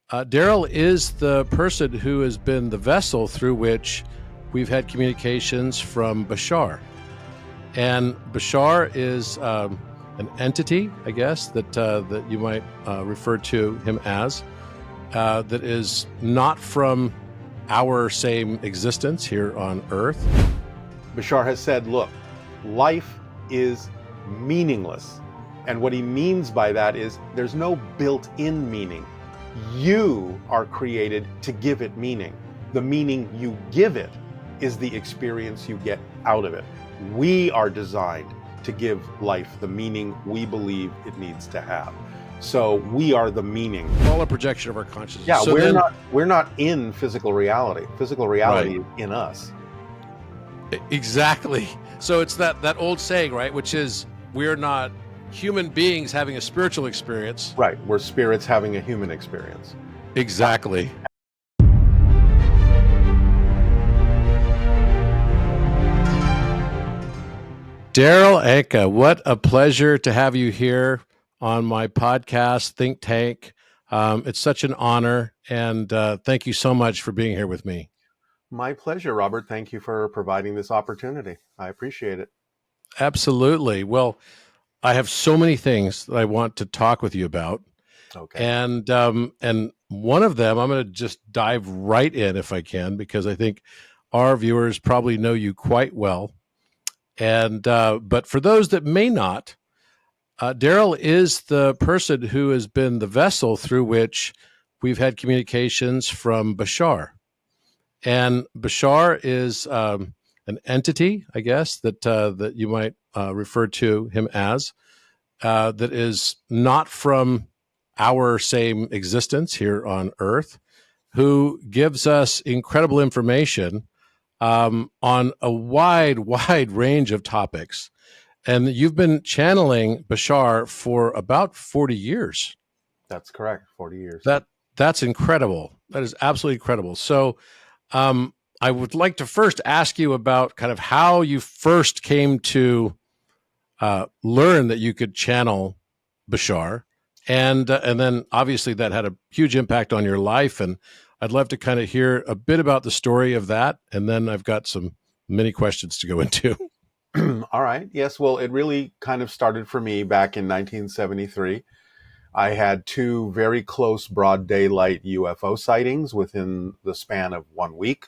Daryl is the person who has been the vessel through which we've had communications from Bashar. And Bashar is an entity, I guess, that you might refer to him as, that is not from our same existence here on Earth. Bashar has said, look, life is meaningless. And what he means by that is there's no built-in meaning. You are created to give it meaning. The meaning you give it is the experience you get out of it. We are designed to give life the meaning we believe it needs to have. So we are the meaning. All a projection of our consciousness. Yeah, so we're not in physical reality. Physical reality Right. is in us. Exactly. So it's that old saying, right, which is we're not human beings having a spiritual experience. Right, we're spirits having a human experience. Exactly. Daryl Anka, what a pleasure to have you here on my podcast, Think Tank. It's such an honor, and thank you so much for being here with me. My pleasure, Robert. Thank you for providing this opportunity. I appreciate it. Absolutely. Well, I have so many things that I want to talk with you about. Okay. And one of them, I'm going to just dive right in if I can, because I think our viewers probably know you quite well. And but for those that may not, Daryl is the person who has been the vessel through which we've had communications from Bashar. And Bashar is an entity, I guess, that you might refer to him as, that is not from our same existence here on Earth, who gives us incredible information on a wide range of topics. And you've been channeling Bashar for about 40 years. That's correct. 40 years. That's incredible. That is absolutely incredible. So I would like to first ask you about kind of how you first came to learn that you could channel Bashar. And then obviously that had a huge impact on your life. And I'd love to kind of hear a bit about the story of that. And then I've got some many questions to go into. All right. Yes. Well, it really kind of started for me back in 1973. I had two very close broad daylight UFO sightings within the span of 1 week,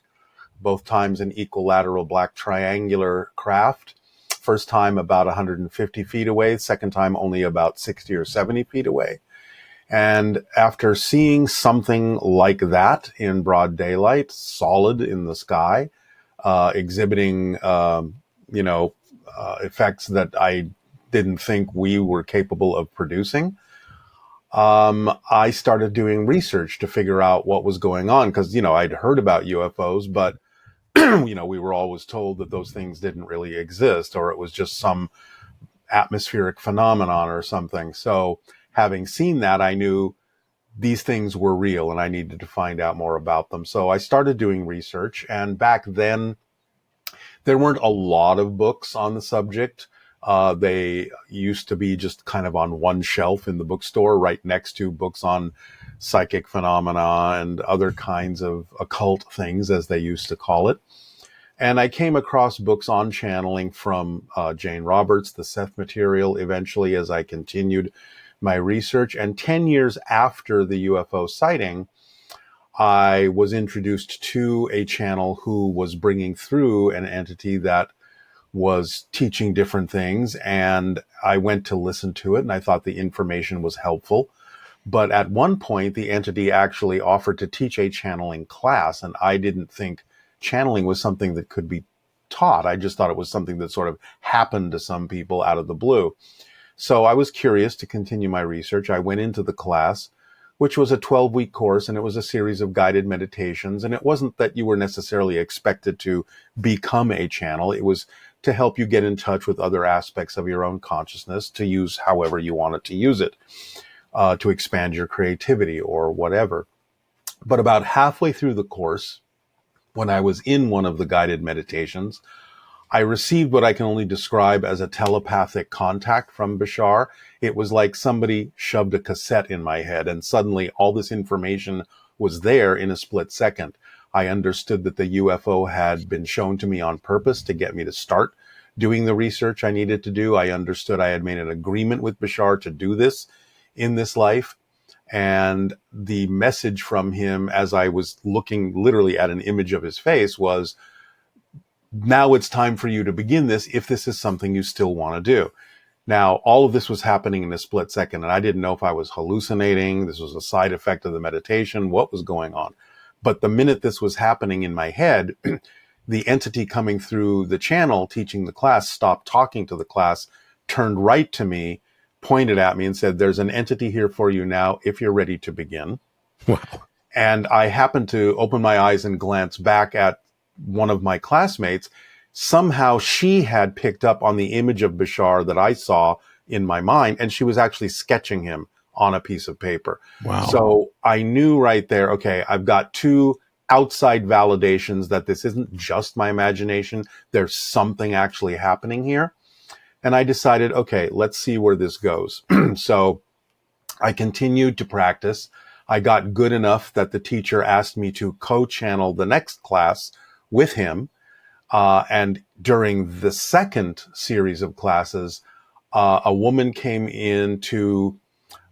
both times an equilateral black triangular craft. First time about 150 feet away, second time only about 60 or 70 feet away. And after seeing something like that in broad daylight, solid in the sky, exhibiting, effects that I didn't think we were capable of producing, I started doing research to figure out what was going on. Because, I'd heard about UFOs, but, we were always told that those things didn't really exist, or it was just some atmospheric phenomenon or something. So having seen that, I knew these things were real and I needed to find out more about them. So I started doing research. And back then, there weren't a lot of books on the subject. They used to be just kind of on one shelf in the bookstore, right next to books on psychic phenomena and other kinds of occult things, as they used to call it. And I came across books on channeling from Jane Roberts, the Seth material, eventually as I continued my research. And 10 years after the UFO sighting, I was introduced to a channel who was bringing through an entity that was teaching different things. And I went to listen to it, and I thought the information was helpful. But at one point, the entity actually offered to teach a channeling class, and I didn't think channeling was something that could be taught. I just thought it was something that sort of happened to some people out of the blue. So I was curious to continue my research. I went into the class, which was a 12-week course, and it was a series of guided meditations. And it wasn't that you were necessarily expected to become a channel. It was to help you get in touch with other aspects of your own consciousness, to use however you wanted to use it, to expand your creativity or whatever. But about halfway through the course, when I was in one of the guided meditations, I received what I can only describe as a telepathic contact from Bashar. It was like somebody shoved a cassette in my head, and suddenly all this information was there in a split second. I understood that the UFO had been shown to me on purpose to get me to start doing the research I needed to do. I understood I had made an agreement with Bashar to do this in this life. And the message from him, as I was looking literally at an image of his face, was, now it's time for you to begin this if this is something you still want to do. Now, all of this was happening in a split second, and I didn't know if I was hallucinating. This was a side effect of the meditation. What was going on? But the minute this was happening in my head, the entity coming through the channel teaching the class stopped talking to the class, turned right to me, pointed at me and said, there's an entity here for you now if you're ready to begin. Wow. And I happened to open my eyes and glance back at one of my classmates. Somehow she had picked up on the image of Bashar that I saw in my mind, and she was actually sketching him on a piece of paper. Wow. So I knew right there, okay, I've got two outside validations that this isn't just my imagination. There's something actually happening here. And I decided, okay, let's see where this goes. So I continued to practice. I got good enough that the teacher asked me to co-channel the next class with him. And during the second series of classes, a woman came in to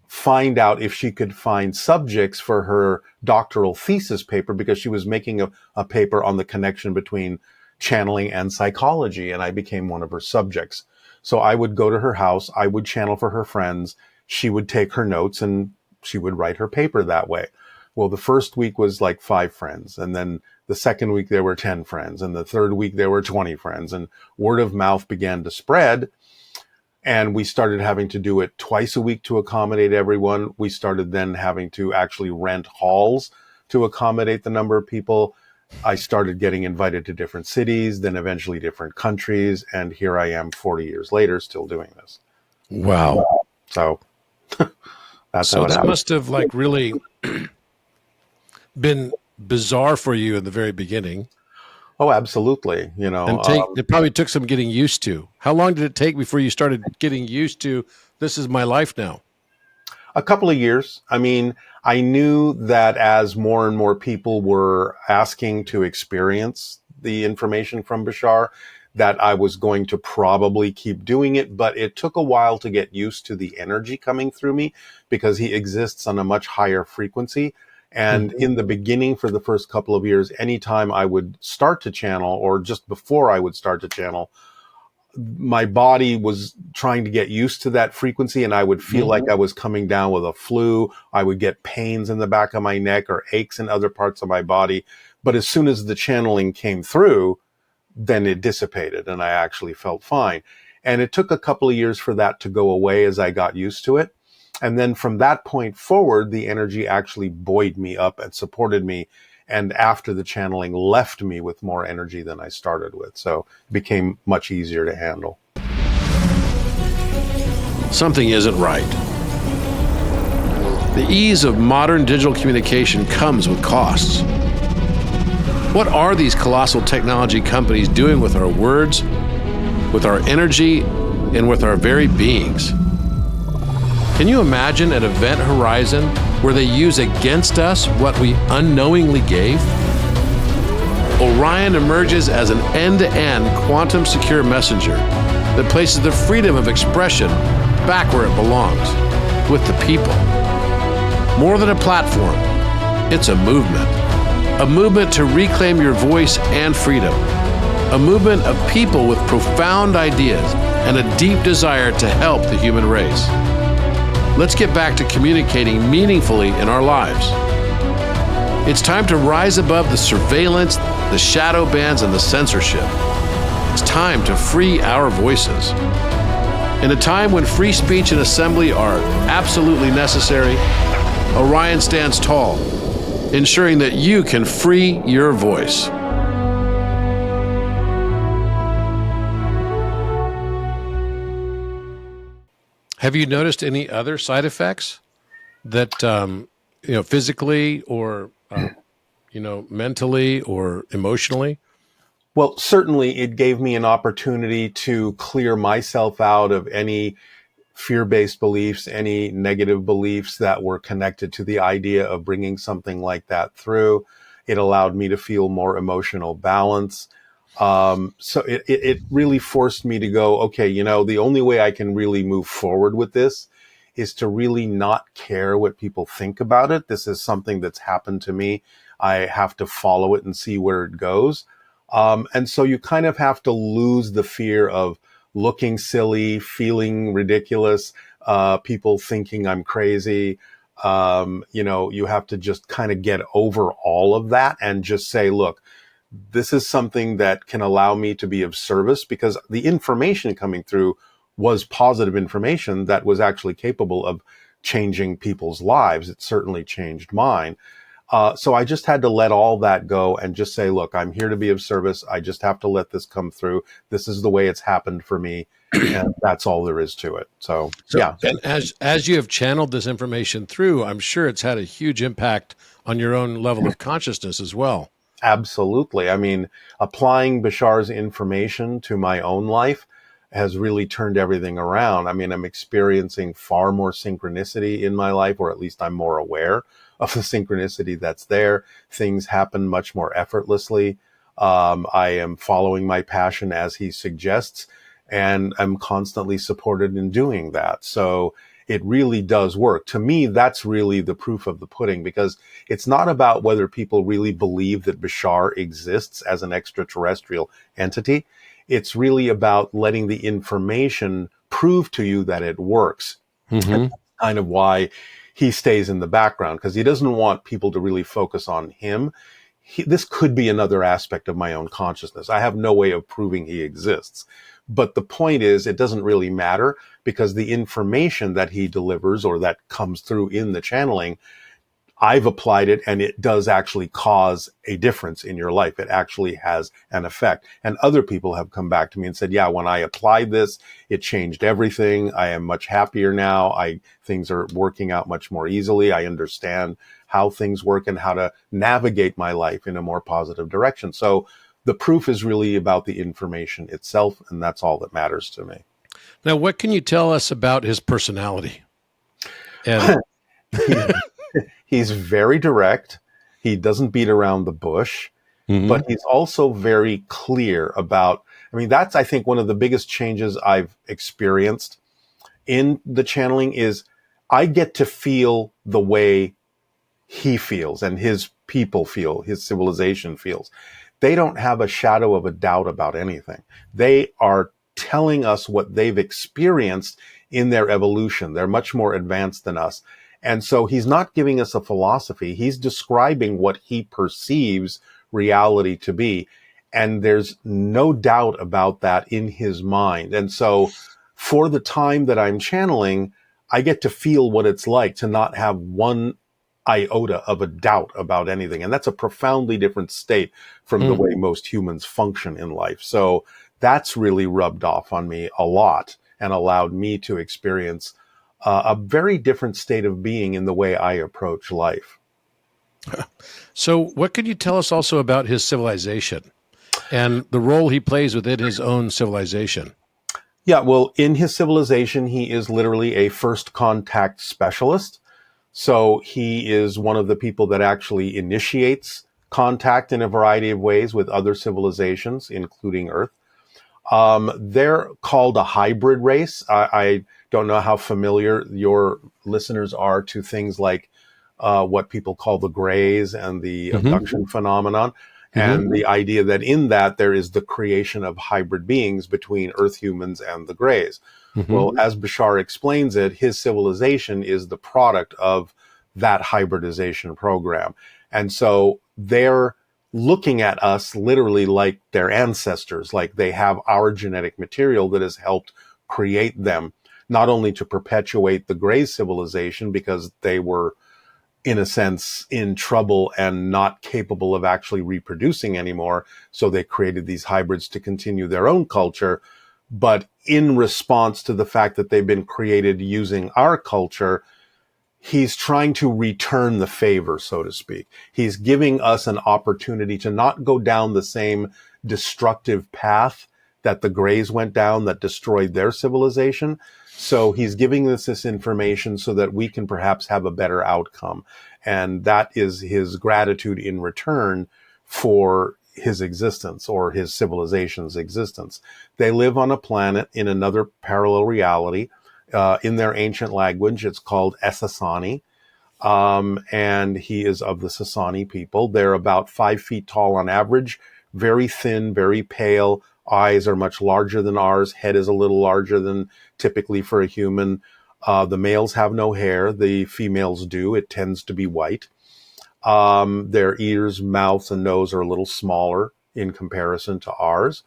find out if she could find subjects for her doctoral thesis paper, because she was making a paper on the connection between channeling and psychology, and I became one of her subjects. So I would go to her house, I would channel for her friends, she would take her notes, and she would write her paper that way. Well, the first week was like 5 friends, and then the second week there were 10 friends, and the third week there were 20 friends, and word of mouth began to spread. And we started having to do it twice a week to accommodate everyone. We started then having to actually rent halls to accommodate the number of people. I started getting invited to different cities, then eventually different countries. And here I am 40 years later, still doing this. Wow. So that's so how it that happened. must have like really been bizarre for you in the very beginning. Oh, absolutely. You know, And it probably took some getting used to. How long did it take before you started getting used to, this is my life now? a couple of years. I mean, I knew that as more and more people were asking to experience the information from Bashar, that I was going to probably keep doing it, but it took a while to get used to the energy coming through me because he exists on a much higher frequency. And in the beginning, for the first couple of years, anytime I would start to channel, or just before I would start to channel, my body was trying to get used to that frequency, and I would feel like I was coming down with a flu. I would get pains in the back of my neck or aches in other parts of my body. But as soon as the channeling came through, then it dissipated and I actually felt fine. And it took a couple of years for that to go away as I got used to it. And then from that point forward, the energy actually buoyed me up and supported me. And after the channeling, left me with more energy than I started with. So it became much easier to handle. Something isn't right. The ease of modern digital communication comes with costs. What are these colossal technology companies doing with our words, with our energy, and with our very beings? Can you imagine an event horizon where they use against us what we unknowingly gave? Orion emerges as an end-to-end quantum secure messenger that places the freedom of expression back where it belongs, with the people. More than a platform, it's a movement. A movement to reclaim your voice and freedom. A movement of people with profound ideas and a deep desire to help the human race. Let's get back to communicating meaningfully in our lives. It's time to rise above the surveillance, the shadow bans, and the censorship. It's time to free our voices. In a time when free speech and assembly are absolutely necessary, Orion stands tall, ensuring that you can free your voice. Have you noticed any other side effects that, physically or, mentally or emotionally? Well, certainly it gave me an opportunity to clear myself out of any fear-based beliefs, any negative beliefs that were connected to the idea of bringing something like that through. It allowed me to feel more emotional balance. So it really forced me to go, okay, the only way I can really move forward with this is to really not care what people think about it. This is something that's happened to me. I have to follow it and see where it goes. And so you kind of have to lose the fear of looking silly, feeling ridiculous, people thinking I'm crazy. You have to just kind of get over all of that and just say, look, this is something that can allow me to be of service, because the information coming through was positive information that was actually capable of changing people's lives. It certainly changed mine. So I just had to let all that go and just say, look, I'm here to be of service. I just have to let this come through. This is the way it's happened for me. And that's all there is to it. So yeah. And as you have channeled this information through, I'm sure it's had a huge impact on your own level of consciousness as well. Absolutely. I mean, applying Bashar's information to my own life has really turned everything around. I mean, I'm experiencing far more synchronicity in my life, or at least I'm more aware of the synchronicity that's there. Things happen much more effortlessly. I am following my passion as he suggests, and I'm constantly supported in doing that. So it really does work. To me, that's really the proof of the pudding, because it's not about whether people really believe that Bashar exists as an extraterrestrial entity. It's really about letting the information prove to you that it works. Mm-hmm. And that's kind of why he stays in the background, because he doesn't want people to really focus on him. This could be another aspect of my own consciousness. I have no way of proving he exists. But the point is, it doesn't really matter, because the information that he delivers or that comes through in the channeling, I've applied it, and it does actually cause a difference in your life. It actually has an effect. And other people have come back to me and said, yeah, when I applied this, it changed everything. I am much happier now. Things are working out much more easily. I understand how things work and how to navigate my life in a more positive direction. So the proof is really about the information itself, and that's all that matters to me. Now, what can you tell us about his personality? And he's very direct. He doesn't beat around the bush, mm-hmm. but he's also very clear about, that's, I think, one of the biggest changes I've experienced in the channeling is I get to feel the way he feels and his people feel, his civilization feels. They don't have a shadow of a doubt about anything. They are telling us what they've experienced in their evolution. They're much more advanced than us. And so he's not giving us a philosophy. He's describing what he perceives reality to be. And there's no doubt about that in his mind. And so for the time that I'm channeling, I get to feel what it's like to not have one iota of a doubt about anything. And that's a profoundly different state from the way most humans function in life. So that's really rubbed off on me a lot and allowed me to experience a very different state of being in the way I approach life. So what can you tell us also about his civilization and the role he plays within his own civilization? Yeah, well, in his civilization, he is literally a first contact specialist. So he is one of the people that actually initiates contact in a variety of ways with other civilizations, including Earth. They're called a hybrid race. I don't know how familiar your listeners are to things like what people call the grays and the abduction phenomenon, and the idea that in that there is the creation of hybrid beings between Earth humans and the grays. Well, as Bashar explains it, his civilization is the product of that hybridization program. And so they're looking at us literally like their ancestors, like they have our genetic material that has helped create them, not only to perpetuate the gray civilization because they were, in a sense, in trouble and not capable of actually reproducing anymore. So they created these hybrids to continue their own culture. But in response to the fact that they've been created using our culture, he's trying to return the favor, so to speak. He's giving us an opportunity to not go down the same destructive path that the Greys went down that destroyed their civilization. So he's giving us this information so that we can perhaps have a better outcome. And that is his gratitude in return for his existence or his civilization's existence. They live on a planet in another parallel reality. In their ancient language, it's called Sani. And he is of the Sani people. They're about 5 feet tall on average, very thin, very pale. Eyes are much larger than ours. Head is a little larger than typically for a human. The males have no hair. The females do. It tends to be white. Their ears, mouths, and nose are a little smaller in comparison to ours.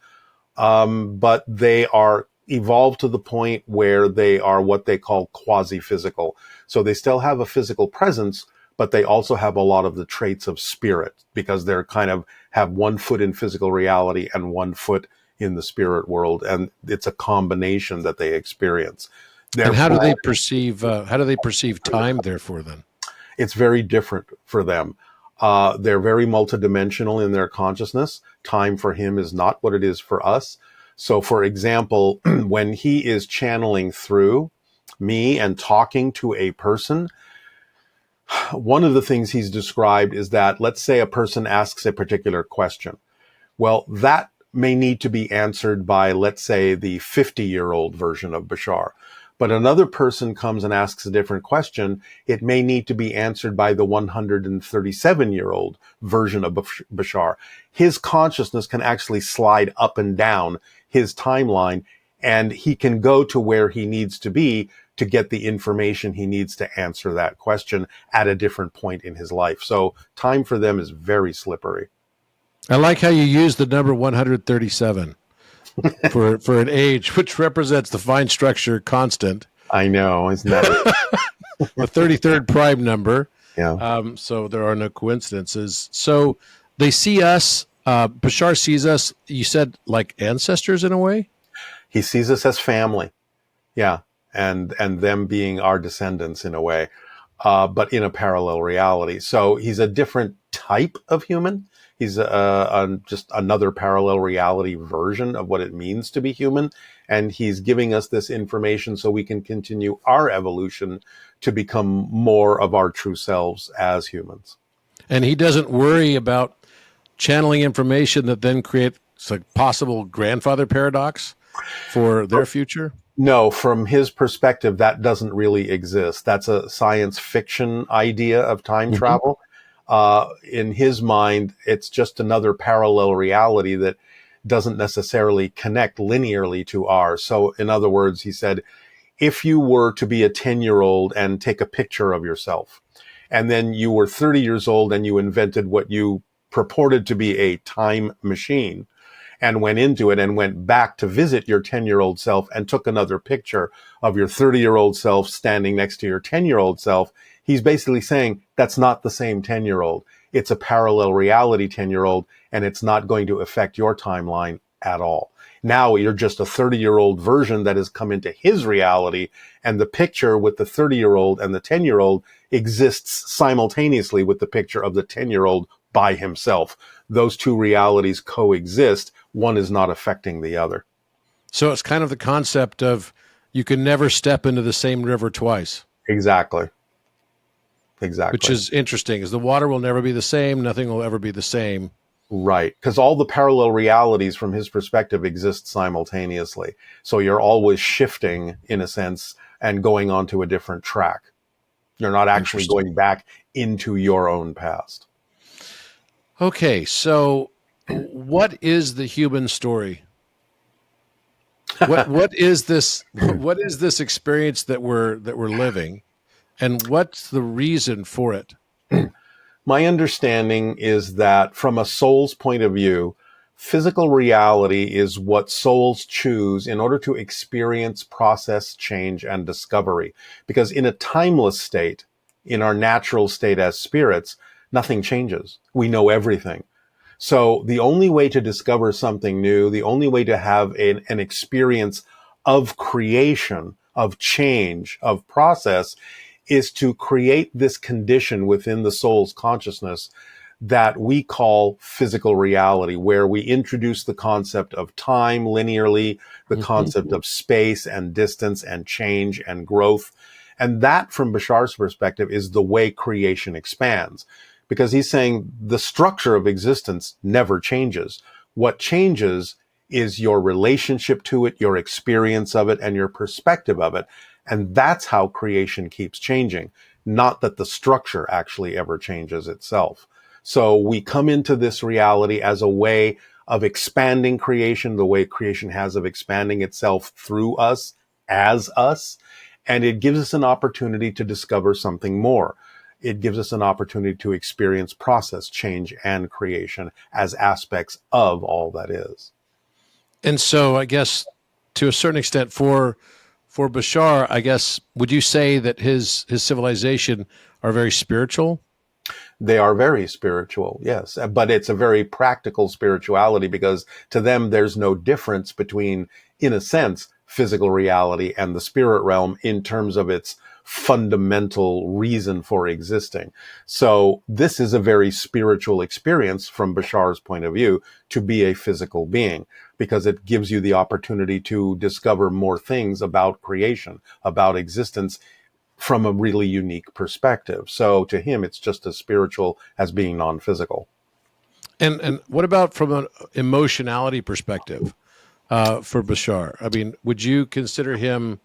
But they are evolved to the point where they are what they call quasi-physical. So they still have a physical presence, but they also have a lot of the traits of spirit because they're kind of have 1 foot in physical reality and 1 foot in the spirit world. And it's a combination that they experience. And how do they perceive time, therefore, then? It's very different for them. They're very multidimensional in their consciousness. Time for him is not what it is for us. So, for example, when he is channeling through me and talking to a person, one of the things he's described is that, let's say a person asks a particular question. Well, that may need to be answered by, let's say, the 50-year-old version of Bashar. But another person comes and asks a different question. It may need to be answered by the 137-year-old version of Bashar. His consciousness can actually slide up and down his timeline, and he can go to where he needs to be to get the information he needs to answer that question at a different point in his life. So time for them is very slippery. I like how you use the number 137 for an age, which represents the fine structure constant. I know, isn't that the 33rd prime number. Yeah. So there are no coincidences. So they see us. Bashar sees us. You said like ancestors in a way. He sees us as family. Yeah, and them being our descendants in a way, but in a parallel reality. So he's a different type of human. He's just another parallel reality version of what it means to be human. And he's giving us this information so we can continue our evolution to become more of our true selves as humans. And he doesn't worry about channeling information that then creates a possible grandfather paradox for their future? No, from his perspective, that doesn't really exist. That's a science fiction idea of time travel. In his mind, it's just another parallel reality that doesn't necessarily connect linearly to ours. So in other words, he said, if you were to be a 10-year-old and take a picture of yourself, and then you were 30 years old and you invented what you purported to be a time machine and went into it and went back to visit your 10-year-old self and took another picture of your 30-year-old self standing next to your 10-year-old self, he's basically saying that's not the same 10-year-old. It's a parallel reality 10-year-old, and it's not going to affect your timeline at all. Now you're just a 30-year-old version that has come into his reality, and the picture with the 30-year-old and the 10-year-old exists simultaneously with the picture of the 10-year-old by himself. Those two realities coexist. One is not affecting the other. So it's kind of the concept of you can never step into the same river twice. Exactly. Which is interesting, is the water will never be the same. Nothing will ever be the same. Right. Because all the parallel realities from his perspective exist simultaneously. So you're always shifting, in a sense, and going onto a different track. You're not actually going back into your own past. Okay, so what is the human story? What is this? What is this experience that we're living, and what's the reason for it? My understanding is that from a soul's point of view, physical reality is what souls choose in order to experience, process, change, and discovery. Because in a timeless state, in our natural state as spirits, nothing changes. We know everything. So the only way to discover something new, the only way to have an experience of creation, of change, of process, is to create this condition within the soul's consciousness that we call physical reality, where we introduce the concept of time linearly, the concept of space and distance and change and growth. And that, from Bashar's perspective, is the way creation expands. Because he's saying the structure of existence never changes. What changes is your relationship to it, your experience of it, and your perspective of it. And that's how creation keeps changing, not that the structure actually ever changes itself. So we come into this reality as a way of expanding creation, the way creation has of expanding itself through us, as us. And it gives us an opportunity to discover something more. It gives us an opportunity to experience process, change, and creation as aspects of all that is. And so I guess to a certain extent for Bashar, I guess, would you say that his civilization are very spiritual? They are very spiritual, yes, but it's a very practical spirituality, because to them, there's no difference between, in a sense, physical reality and the spirit realm in terms of its fundamental reason for existing. So this is a very spiritual experience from Bashar's point of view, to be a physical being, because it gives you the opportunity to discover more things about creation, about existence, from a really unique perspective. So to him, it's just as spiritual as being non-physical. And what about from an emotionality perspective for Bashar? I mean, would you consider him,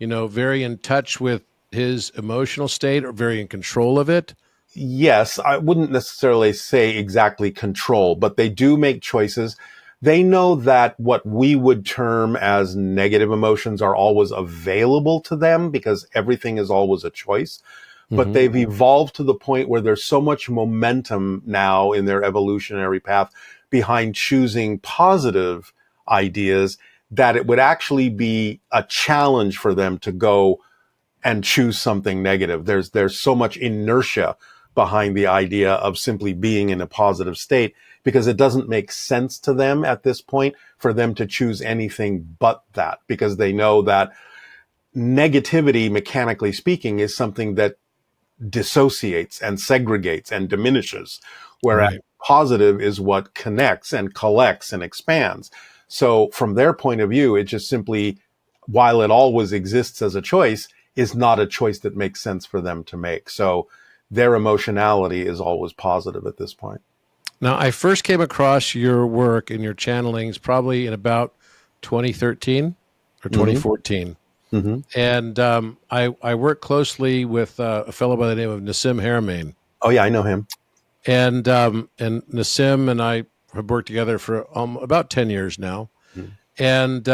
very in touch with his emotional state, or very in control of it? Yes, I wouldn't necessarily say exactly control, but they do make choices. They know that what we would term as negative emotions are always available to them, because everything is always a choice. But they've evolved to the point where there's so much momentum now in their evolutionary path behind choosing positive ideas that it would actually be a challenge for them to go and choose something negative. There's so much inertia behind the idea of simply being in a positive state, because it doesn't make sense to them at this point for them to choose anything but that, because they know that negativity, mechanically speaking, is something that dissociates and segregates and diminishes, whereas positive is what connects and collects and expands. So from their point of view, it just simply, while it always exists as a choice, is not a choice that makes sense for them to make. So their emotionality is always positive at this point. Now, I first came across your work and your channelings probably in about 2013 or 2014. And I work closely with a fellow by the name of Nassim Haramein. Oh yeah, I know him. And Nassim and I have worked together for about 10 years now. And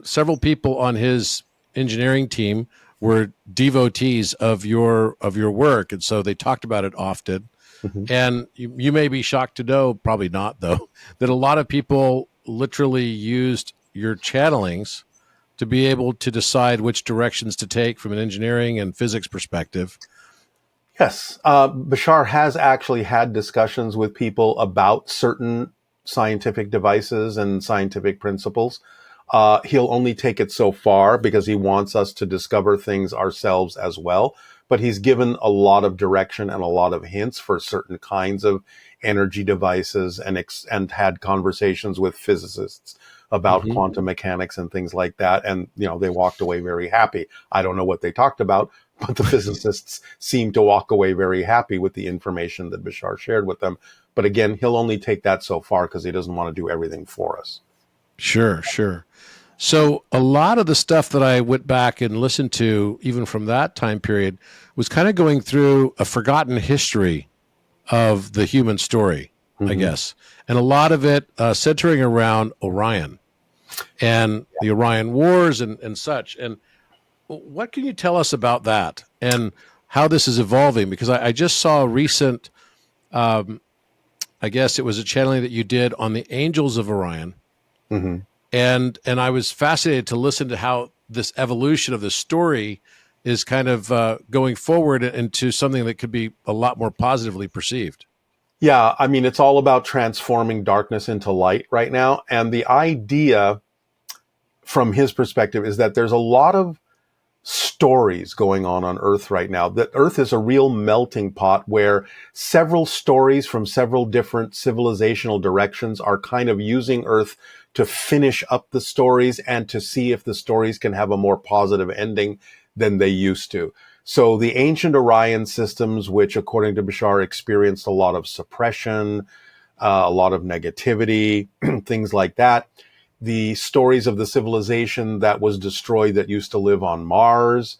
several people on his engineering team were devotees of your work, and so they talked about it often. And you may be shocked to know, probably not though, that a lot of people literally used your channelings to be able to decide which directions to take from an engineering and physics perspective. Yes, Bashar has actually had discussions with people about certain scientific devices and scientific principles. He'll only take it so far, because he wants us to discover things ourselves as well. But he's given a lot of direction and a lot of hints for certain kinds of energy devices, and had conversations with physicists about quantum mechanics and things like that. And, they walked away very happy. I don't know what they talked about, but the physicists seem to walk away very happy with the information that Bashar shared with them. But again, he'll only take that so far, because he doesn't want to do everything for us. Sure. So a lot of the stuff that I went back and listened to, even from that time period, was kind of going through a forgotten history of the human story, I guess. And a lot of it centering around Orion and the Orion Wars and such. And what can you tell us about that and how this is evolving? Because I just saw a recent, I guess it was a channeling that you did on the Angels of Orion. And I was fascinated to listen to how this evolution of the story is kind of going forward into something that could be a lot more positively perceived. Yeah, I mean, it's all about transforming darkness into light right now. And the idea from his perspective is that there's a lot of stories going on Earth right now. That Earth is a real melting pot where several stories from several different civilizational directions are kind of using Earth to finish up the stories and to see if the stories can have a more positive ending than they used to. So the ancient Orion systems, which according to Bashar experienced a lot of suppression, a lot of negativity, things like that. The stories of the civilization that was destroyed that used to live on Mars,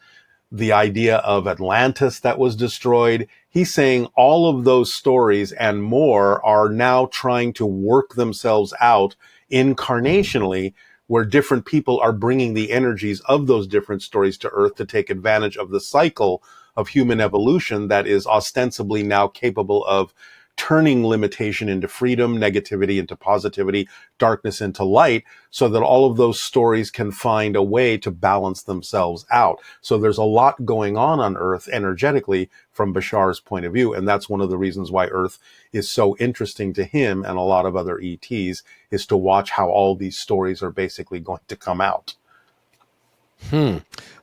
the idea of Atlantis that was destroyed. He's saying all of those stories and more are now trying to work themselves out incarnationally, where different people are bringing the energies of those different stories to Earth to take advantage of the cycle of human evolution that is ostensibly now capable of turning limitation into freedom, negativity into positivity, darkness into light, so that all of those stories can find a way to balance themselves out. So there's a lot going on Earth energetically from Bashar's point of view. And that's one of the reasons why Earth is so interesting to him and a lot of other ETs, is to watch how all these stories are basically going to come out.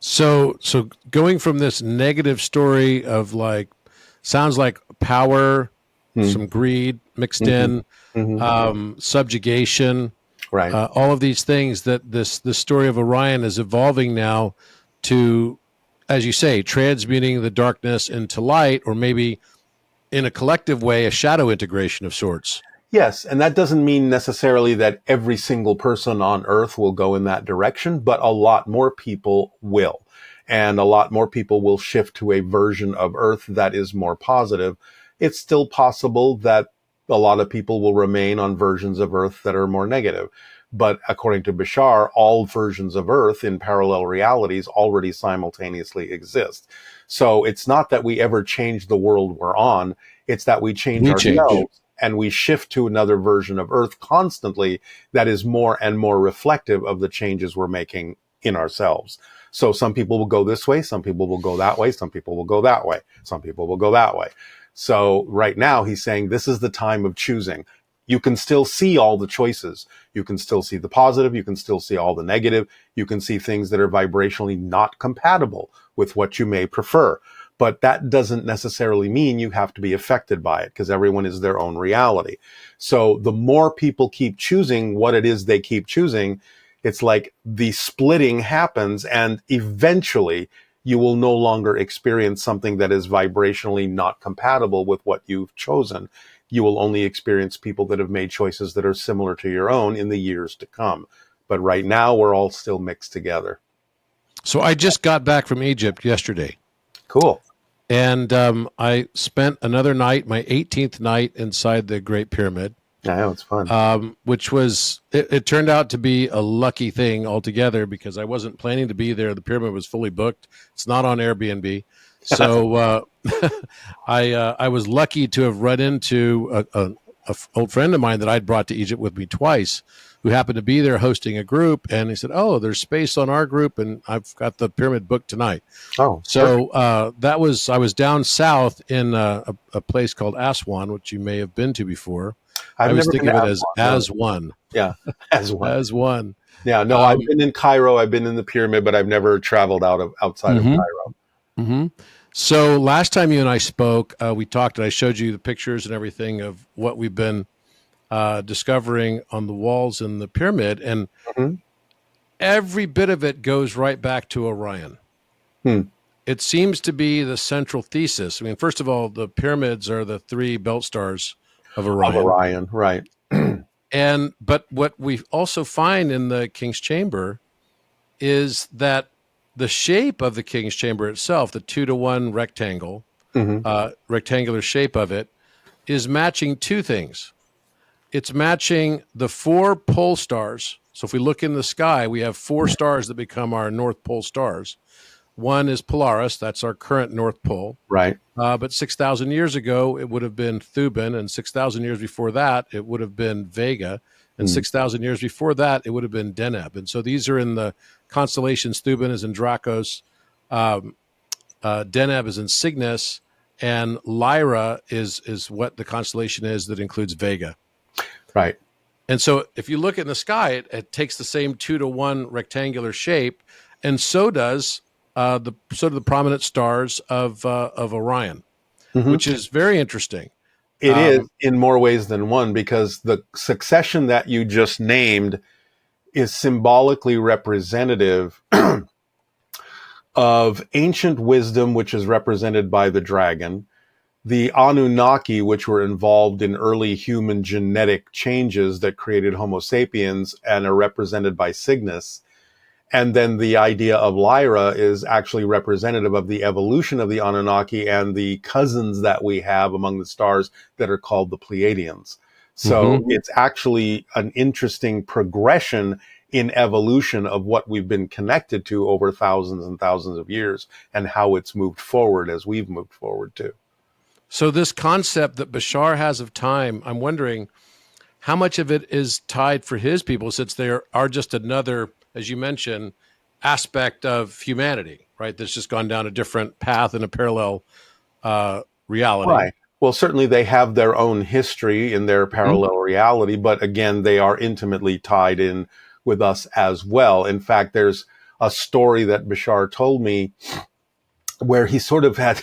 So going from this negative story of like, sounds like power, some greed mixed in, subjugation, Right. all of these things, that this story of Orion is evolving now to, as you say, transmuting the darkness into light, or maybe in a collective way, a shadow integration of sorts. Yes, and that doesn't mean necessarily that every single person on Earth will go in that direction, but a lot more people will. And a lot more people will shift to a version of Earth that is more positive. It's still possible that a lot of people will remain on versions of Earth that are more negative. But according to Bashar, all versions of Earth in parallel realities already simultaneously exist. So it's not that we ever change the world we're on, it's that we change ourselves and we shift to another version of Earth constantly that is more and more reflective of the changes we're making in ourselves. So some people will go this way, some people will go that way, some people will go that way, some people will go that way. So right now he's saying this is the time of choosing. You can still see all the choices. You can still see the positive. You can still see all the negative. You can see things that are vibrationally not compatible with what you may prefer. But that doesn't necessarily mean you have to be affected by it, because everyone is their own reality. So the more people keep choosing what it is they keep choosing, it's like the splitting happens, and eventually you will no longer experience something that is vibrationally not compatible with what you've chosen. You will only experience people that have made choices that are similar to your own in the years to come. But right now, we're all still mixed together. So I just got back from Egypt yesterday. Cool. And I spent another night, my 18th night, inside the Great Pyramid. I know, it's fun. Which was, it turned out to be a lucky thing altogether, because I wasn't planning to be there. The pyramid was fully booked. It's not on Airbnb. So I was lucky to have run into an old friend of mine that I'd brought to Egypt with me twice, who happened to be there hosting a group. And he said, "Oh, there's space on our group, and I've got the pyramid booked tonight." Oh, so I was down south in a place called Aswan, which you may have been to before. I was thinking of it as one. Yeah, as one. As one. Yeah, no, I've been in Cairo. I've been in the pyramid, but I've never traveled outside of Cairo. Mm-hmm. So last time you and I spoke, we talked, and I showed you the pictures and everything of what we've been discovering on the walls in the pyramid, and every bit of it goes right back to Orion. It seems to be the central thesis. I mean, first of all, the pyramids are the three belt stars of Orion. Right. But what we also find in the King's Chamber is that the shape of the King's Chamber itself, the 2-to-1 rectangle, rectangular shape of it, is matching two things. It's matching the 4 pole stars. So if we look in the sky, we have 4 stars that become our North Pole stars. One is Polaris, that's our current North Pole. Right. But 6,000 years ago, it would have been Thuban, and 6,000 years before that, it would have been Vega, and 6,000 years before that, it would have been Deneb. And so these are in the constellations. Thuban is in Dracos, Deneb is in Cygnus, and Lyra is what the constellation is that includes Vega. Right. And so if you look in the sky, it takes the same 2-to-1 rectangular shape, and so does the sort of the prominent stars of Orion, Mhm. which is very interesting. It is in more ways than one, because the succession that you just named is symbolically representative of ancient wisdom, which is represented by the dragon, the Anunnaki, which were involved in early human genetic changes that created Homo sapiens and are represented by Cygnus. And then the idea of Lyra is actually representative of the evolution of the Anunnaki and the cousins that we have among the stars that are called the Pleiadians. So it's actually an interesting progression in evolution of what we've been connected to over thousands and thousands of years, and how it's moved forward as we've moved forward too. So this concept that Bashar has of time, I'm wondering how much of it is tied for his people, since they are just another, as you mentioned, aspect of humanity, right? That's just gone down a different path in a parallel reality. Right. Well, certainly they have their own history in their parallel reality, but again, they are intimately tied in with us as well. In fact, there's a story that Bashar told me where he sort of had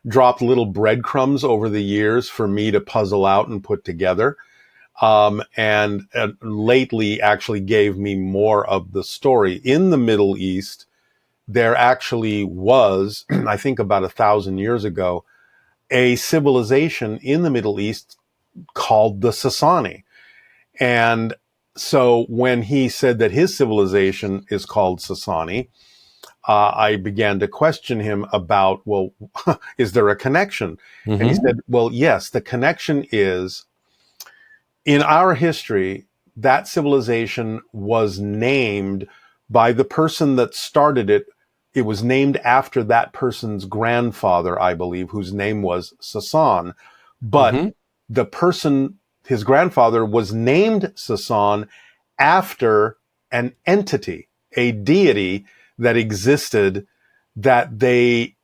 dropped little breadcrumbs over the years for me to puzzle out and put together. And lately actually gave me more of the story. In the Middle East, there actually was, I think about 1,000 years ago, a civilization in the Middle East called the Sasani. And so when he said that his civilization is called Sasani, I began to question him about, well, is there a connection? And he said, well, yes, the connection is, in our history, that civilization was named by the person that started it. It was named after that person's grandfather, I believe, whose name was Sasan. But the person, his grandfather, was named Sasan after an entity, a deity that existed, that the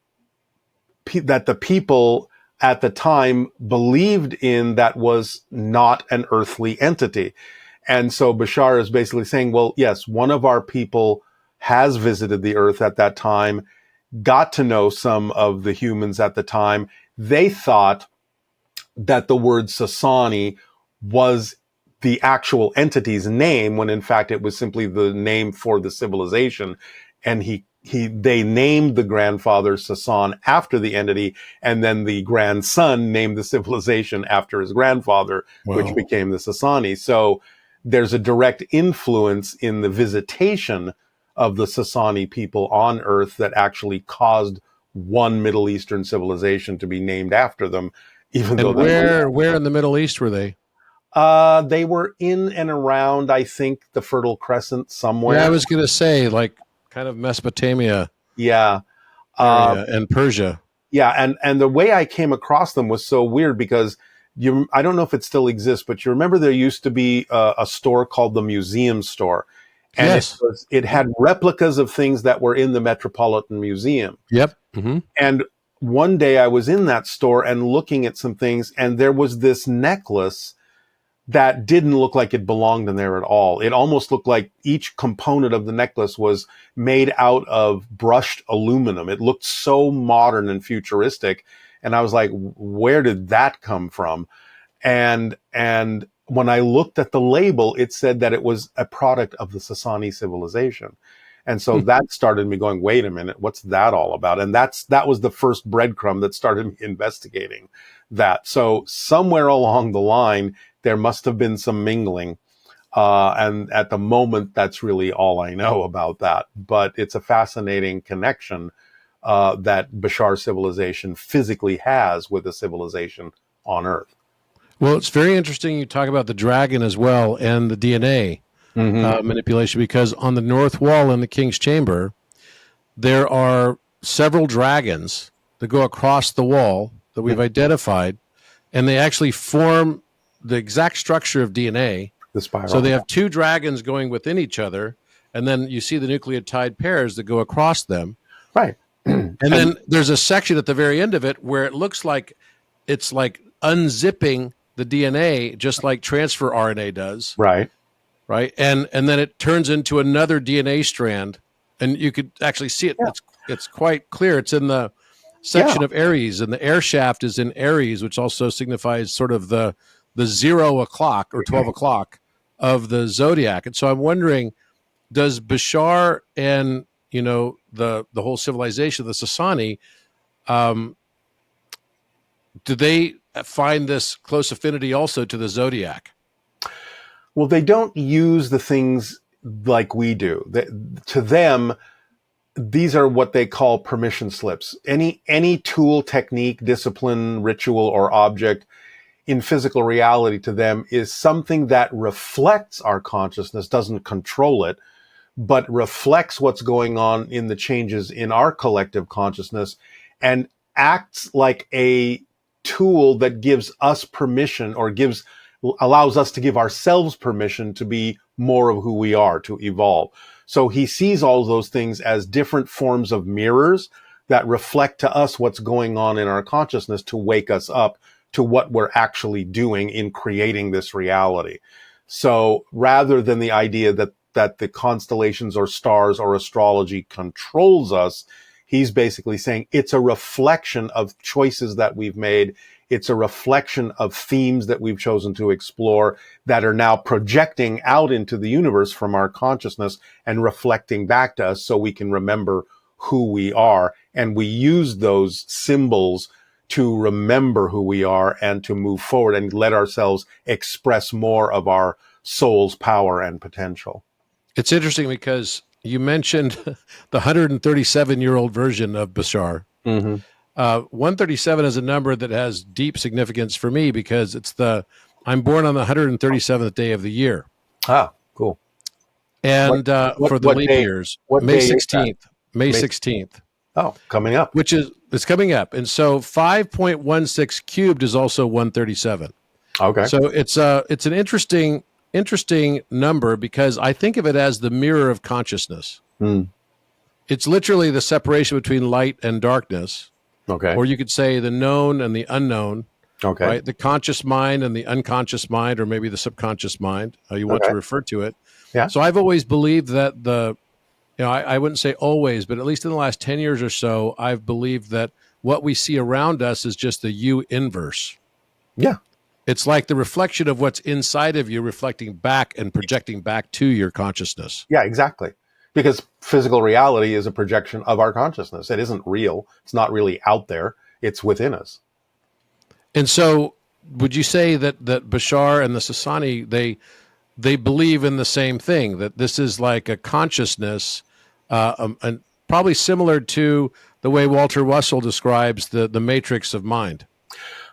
people at the time believed in, that was not an earthly entity. And so Bashar is basically saying, well, yes, one of our people has visited the earth at that time, got to know some of the humans at the time. They thought that the word Sasani was the actual entity's name, when in fact it was simply the name for the civilization. And they named the grandfather Sasan after the entity, and then the grandson named the civilization after his grandfather, which became the Sasani. So there's a direct influence in the visitation of the Sasani people on Earth that actually caused one Middle Eastern civilization to be named after them, even though where in the Middle East were they? They were in and around, I think, the Fertile Crescent somewhere. Yeah, I was going to say, like, kind of Mesopotamia. Yeah. Area, and Persia. Yeah, and the way I came across them was so weird, because I don't know if it still exists, but you remember there used to be a store called the Museum Store. And yes. it had replicas of things that were in the Metropolitan Museum. Yep. And one day I was in that store and looking at some things, and there was this necklace that didn't look like it belonged in there at all. It almost looked like each component of the necklace was made out of brushed aluminum. It looked so modern and futuristic. And I was like, where did that come from? And when I looked at the label, it said that it was a product of the Sasani civilization. And so that started me going, wait a minute, what's that all about? And that was the first breadcrumb that started me investigating that. So somewhere along the line, there must have been some mingling. And at the moment, that's really all I know about that. But it's a fascinating connection that Bashar civilization physically has with a civilization on Earth. Well, it's very interesting you talk about the dragon as well and the DNA manipulation, because on the north wall in the King's Chamber, there are several dragons that go across the wall that we've identified, and they actually form the exact structure of DNA. The spiral. So they have two dragons going within each other, and then you see the nucleotide pairs that go across them. Right. And then there's a section at the very end of it where it looks like it's like unzipping the DNA, just like transfer RNA does. Right. Right. And then it turns into another DNA strand, and you could actually see it. Yeah. It's it's quite clear. It's in the Yeah. section of Aries, and the air shaft is in Aries, which also signifies sort of the 0 o'clock or 12 o'clock of the zodiac. And so I'm wondering, does Bashar and the whole civilization, the Sasani, do they find this close affinity also to the zodiac? Well, they don't use the things like we do. To them, these are what they call permission slips. Any tool, technique, discipline, ritual, or object in physical reality to them is something that reflects our consciousness, doesn't control it, but reflects what's going on in the changes in our collective consciousness and acts like a tool that gives us permission, or allows us to give ourselves permission to be more of who we are, to evolve. So he sees all those things as different forms of mirrors that reflect to us what's going on in our consciousness to wake us up to what we're actually doing in creating this reality. So rather than the idea that the constellations or stars or astrology controls us, he's basically saying it's a reflection of choices that we've made. It's a reflection of themes that we've chosen to explore that are now projecting out into the universe from our consciousness and reflecting back to us so we can remember who we are. And we use those symbols to remember who we are and to move forward and let ourselves express more of our soul's power and potential. It's interesting because you mentioned the 137-year-old version of Bashar. Mm-hmm. 137 is a number that has deep significance for me because I'm born on the 137th day of the year. Ah, cool. And for the leap years, May 16th. May 16th. Oh, coming up. It's coming up. And so 5.16 cubed is also 137. Okay. So it's an interesting number because I think of it as the mirror of consciousness. It's literally the separation between light and darkness. Okay. Or you could say the known and the unknown. Okay. Right? The conscious mind and the unconscious mind, or maybe the subconscious mind, how you want to refer to it. Yeah. So I've always believed that I wouldn't say always, but at least in the last 10 years or so, I've believed that what we see around us is just the U inverse. Yeah. It's like the reflection of what's inside of you reflecting back and projecting back to your consciousness. Yeah, exactly. Because physical reality is a projection of our consciousness. It isn't real. It's not really out there. It's within us. And so would you say that Bashar and the Sasani, they believe in the same thing, that this is like a consciousness, and probably similar to the way Walter Russell describes the matrix of mind?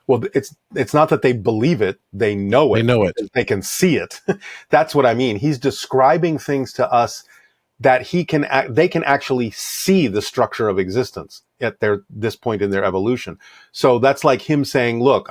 Well, it's not that they believe it; they know it. They know it. They can see it. That's what I mean. He's describing things to us that they can actually see the structure of existence at this point in their evolution. So that's like him saying, "Look,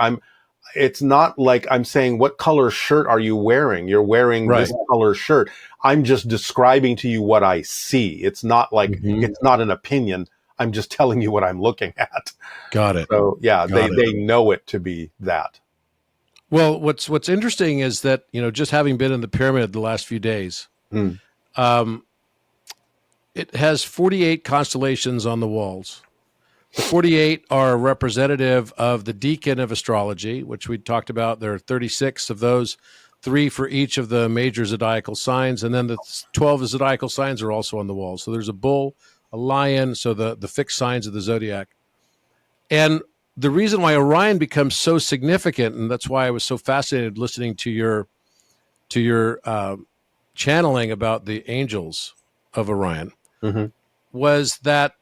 it's not like I'm saying, what color shirt are you wearing? You're wearing this color shirt. I'm just describing to you what I see. It's not like it's not an opinion. I'm just telling you what I'm looking at." Got it. So yeah, they know it to be that. Well, what's interesting is that, just having been in the pyramid the last few days, it has 48 constellations on the walls. The 48 are representative of the decan of astrology, which we talked about. There are 36 of those, 3 for each of the major zodiacal signs. And then the 12 zodiacal signs are also on the wall. So there's a bull, a lion, so the fixed signs of the zodiac. And the reason why Orion becomes so significant, and that's why I was so fascinated listening to your channeling about the angels of Orion, was that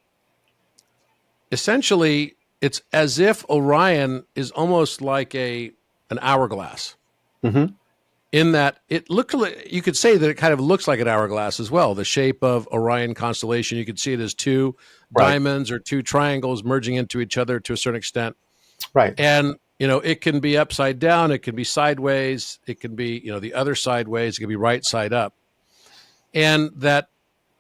essentially it's as if Orion is almost like an hourglass. In that it looked, you could say that it kind of looks like an hourglass as well. The shape of Orion constellation, you could see it as 2 diamonds or 2 triangles merging into each other to a certain extent. Right. And, it can be upside down. It can be sideways. It can be, the other sideways. It can be right side up. And that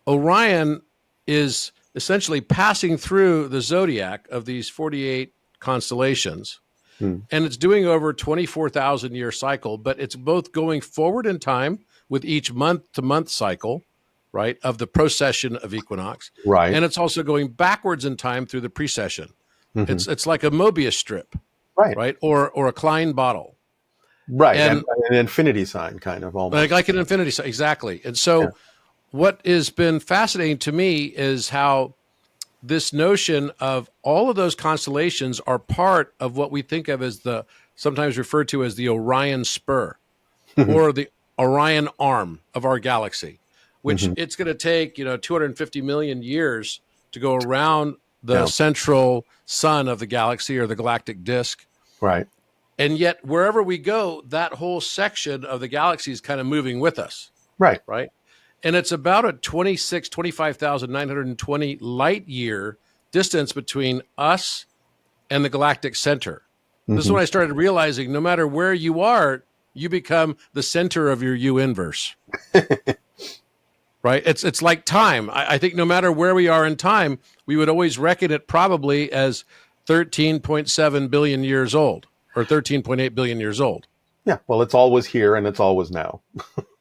Orion is essentially passing through the zodiac of these 48 constellations. And it's doing over a 24,000 year cycle, but it's both going forward in time with each month to month cycle right, of the procession of equinox. Right. And it's also going backwards in time through the precession. Mm-hmm. It's like a Mobius strip, Right. right? Or a Klein bottle. Right. And And an infinity sign, kind of almost. like an infinity sign, exactly. And Yeah. so what has been fascinating to me is how this notion of all of those constellations are part of what we think of as the sometimes referred to as the Orion spur or the Orion arm of our galaxy, which Mm-hmm. it's going to take, 250 million years to go around the Yeah. central sun of the galaxy or the galactic disk. Right. And yet, wherever we go, that whole section of the galaxy is kind of moving with us, Right. right? And it's about a 25,920 light year distance between us and the galactic center. This is Mm-hmm. when I started realizing no matter where you are, you become the center of your U inverse. Right? It's like time. I think no matter where we are in time, we would always reckon it probably as 13.7 billion years old or 13.8 billion years old. Yeah. Well, it's always here and it's always now.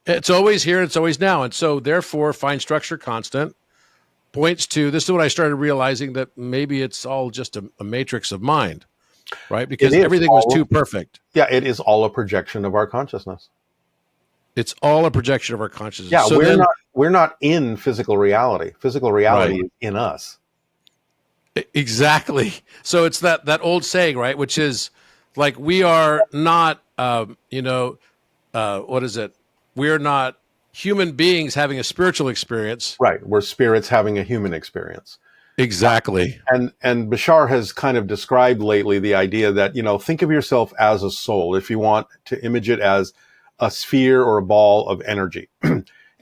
It's always here, it's always now. And so therefore fine structure constant points to this is what I started realizing that maybe it's all just a matrix of mind, right? Because everything was too perfect. Yeah, it is all a projection of our consciousness. It's all a projection of our consciousness. Yeah, So we're not in physical reality. Physical reality is in us. Exactly. So it's that old saying, right? Which is like we are not, what is it? We're not human beings having a spiritual experience. Right. We're spirits having a human experience. Exactly. And Bashar has kind of described lately the idea that, think of yourself as a soul, if you want to image it as a sphere or a ball of energy.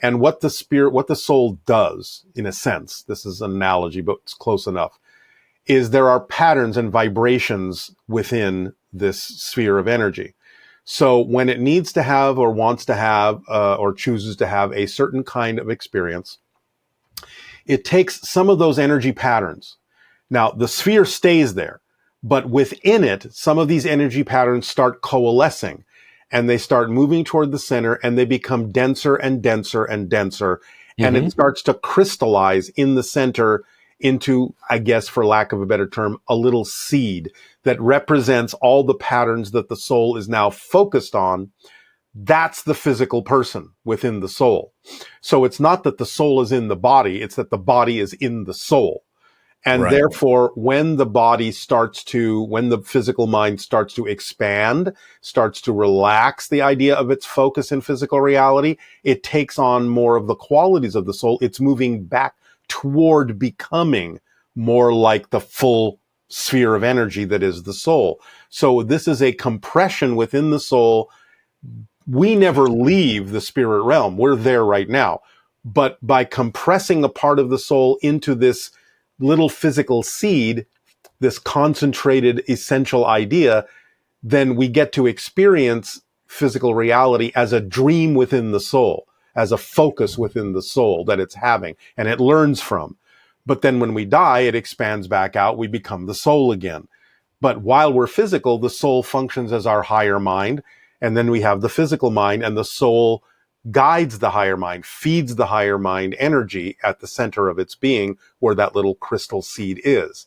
And what the soul does, in a sense, this is an analogy, but it's close enough, is there are patterns and vibrations within this sphere of energy. So when it needs to have or wants to have or chooses to have a certain kind of experience, it takes some of those energy patterns. Now, the sphere stays there, but within it, some of these energy patterns start coalescing and they start moving toward the center and they become denser and denser and denser. And it starts to crystallize in the center into, I guess, for lack of a better term, a little seed that represents all the patterns that the soul is now focused on. That's the physical person within the soul. So it's not that the soul is in the body, it's that the body is in the soul. And Right. therefore, when the physical mind starts to expand, starts to relax the idea of its focus in physical reality, it takes on more of the qualities of the soul. It's moving back toward becoming more like the full sphere of energy that is the soul. So this is a compression within the soul. We never leave the spirit realm. We're there right now. But by compressing a part of the soul into this little physical seed, this concentrated essential idea, then we get to experience physical reality as a dream within the soul, as a focus within the soul that it's having, and it learns from. But then when we die, it expands back out. We become the soul again. But while we're physical, the soul functions as our higher mind. And then we have the physical mind, and the soul guides the higher mind, feeds the higher mind energy at the center of its being where that little crystal seed is.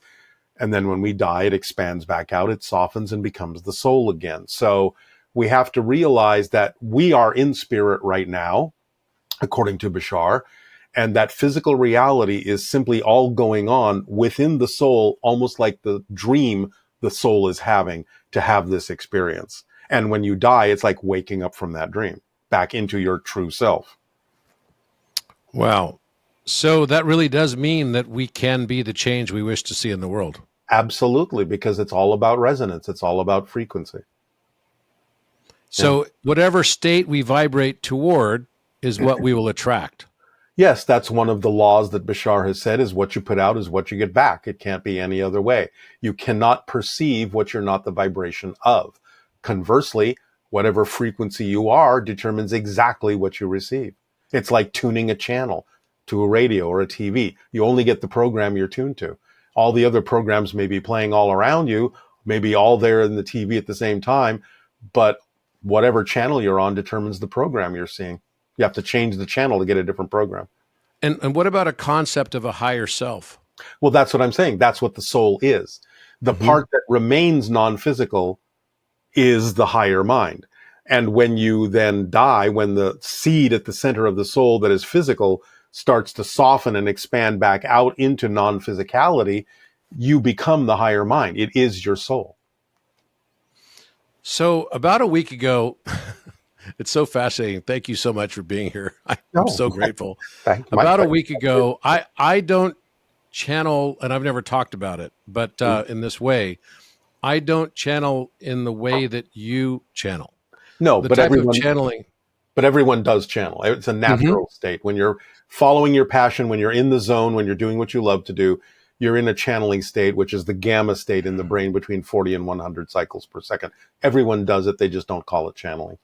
And then when we die, it expands back out, it softens and becomes the soul again. So we have to realize that we are in spirit right now, according to Bashar, and that physical reality is simply all going on within the soul, almost like the dream the soul is having to have this experience. And when you die, it's like waking up from that dream back into your true self. Wow. So that really does mean that we can be the change we wish to see in the world. Absolutely, because it's all about resonance. It's all about frequency. So whatever state we vibrate toward is what we will attract. Yes, that's one of the laws that Bashar has said is what you put out is what you get back. It can't be any other way. You cannot perceive what you're not the vibration of. Conversely, whatever frequency you are determines exactly what you receive. It's like tuning a channel to a radio or a TV. You only get the program you're tuned to. All the other programs may be playing all around you, maybe all there in the TV at the same time, but whatever channel you're on determines the program you're seeing. You have to change the channel to get a different program. And what about a concept of a higher self? Well, that's what I'm saying. That's what the soul is. The part that remains non-physical is the higher mind. And when you then die, when the seed at the center of the soul that is physical starts to soften and expand back out into non-physicality, you become the higher mind. It is your soul. So about a week ago, it's so fascinating. Thank you so much for being here. I'm so grateful. About a week ago, I don't channel, and I've never talked about it, but in this way, I don't channel in the way that you channel. No, the but type everyone, of channeling. But everyone does channel. It's a natural state. When you're following your passion, when you're in the zone, when you're doing what you love to do, you're in a channeling state, which is the gamma state in the brain between 40 and 100 cycles per second. Everyone does it. They just don't call it channeling.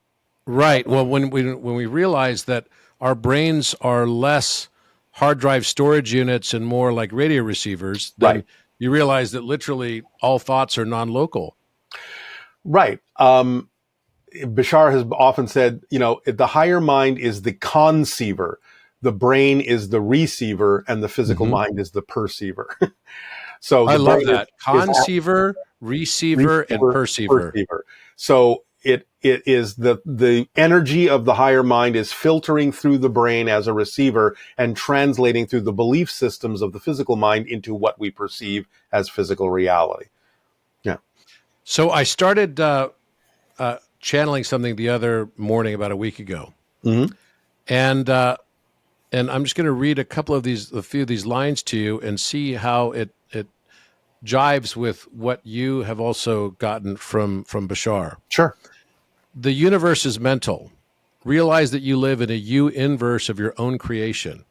Right. Well, when we realize that our brains are less hard drive storage units and more like radio receivers, then you realize that literally all thoughts are non-local. Right. Bashar has often said, the higher mind is the conceiver, the brain is the receiver, and the physical mind is the perceiver. So I love that. Conceiver, receiver, and perceiver. So it is the energy of the higher mind is filtering through the brain as a receiver and translating through the belief systems of the physical mind into what we perceive as physical reality. Yeah. So I started channeling something the other morning about a week ago, and I'm just going to read a few of these lines to you and see how it jives with what you have also gotten from Bashar. Sure. The universe is mental. Realize that you live in a you inverse of your own creation.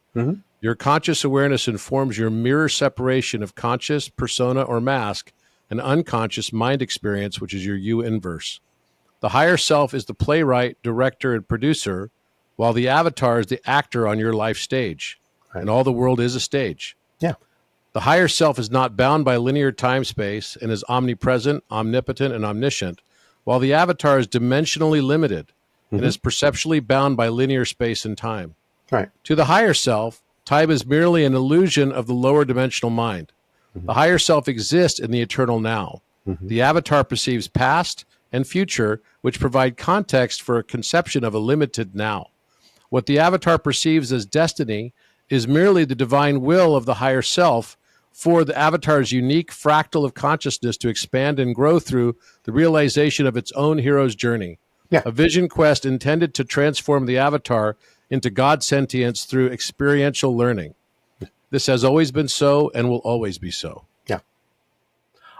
Your conscious awareness informs your mirror separation of conscious, persona, or mask, and unconscious mind experience, which is your you inverse. The higher self is the playwright, director, and producer, while the avatar is the actor on your life stage. And all the world is a stage. Yeah. The higher self is not bound by linear time-space and is omnipresent, omnipotent, and omniscient, while the avatar is dimensionally limited and is perceptually bound by linear space and time. Right. To the higher self, time is merely an illusion of the lower dimensional mind. The higher self exists in the eternal now. The avatar perceives past and future, which provide context for a conception of a limited now. What the avatar perceives as destiny is merely the divine will of the higher self for the avatar's unique fractal of consciousness to expand and grow through the realization of its own hero's journey. Yeah. A vision quest intended to transform the avatar into God sentience through experiential learning. This has always been so and will always be so. Yeah.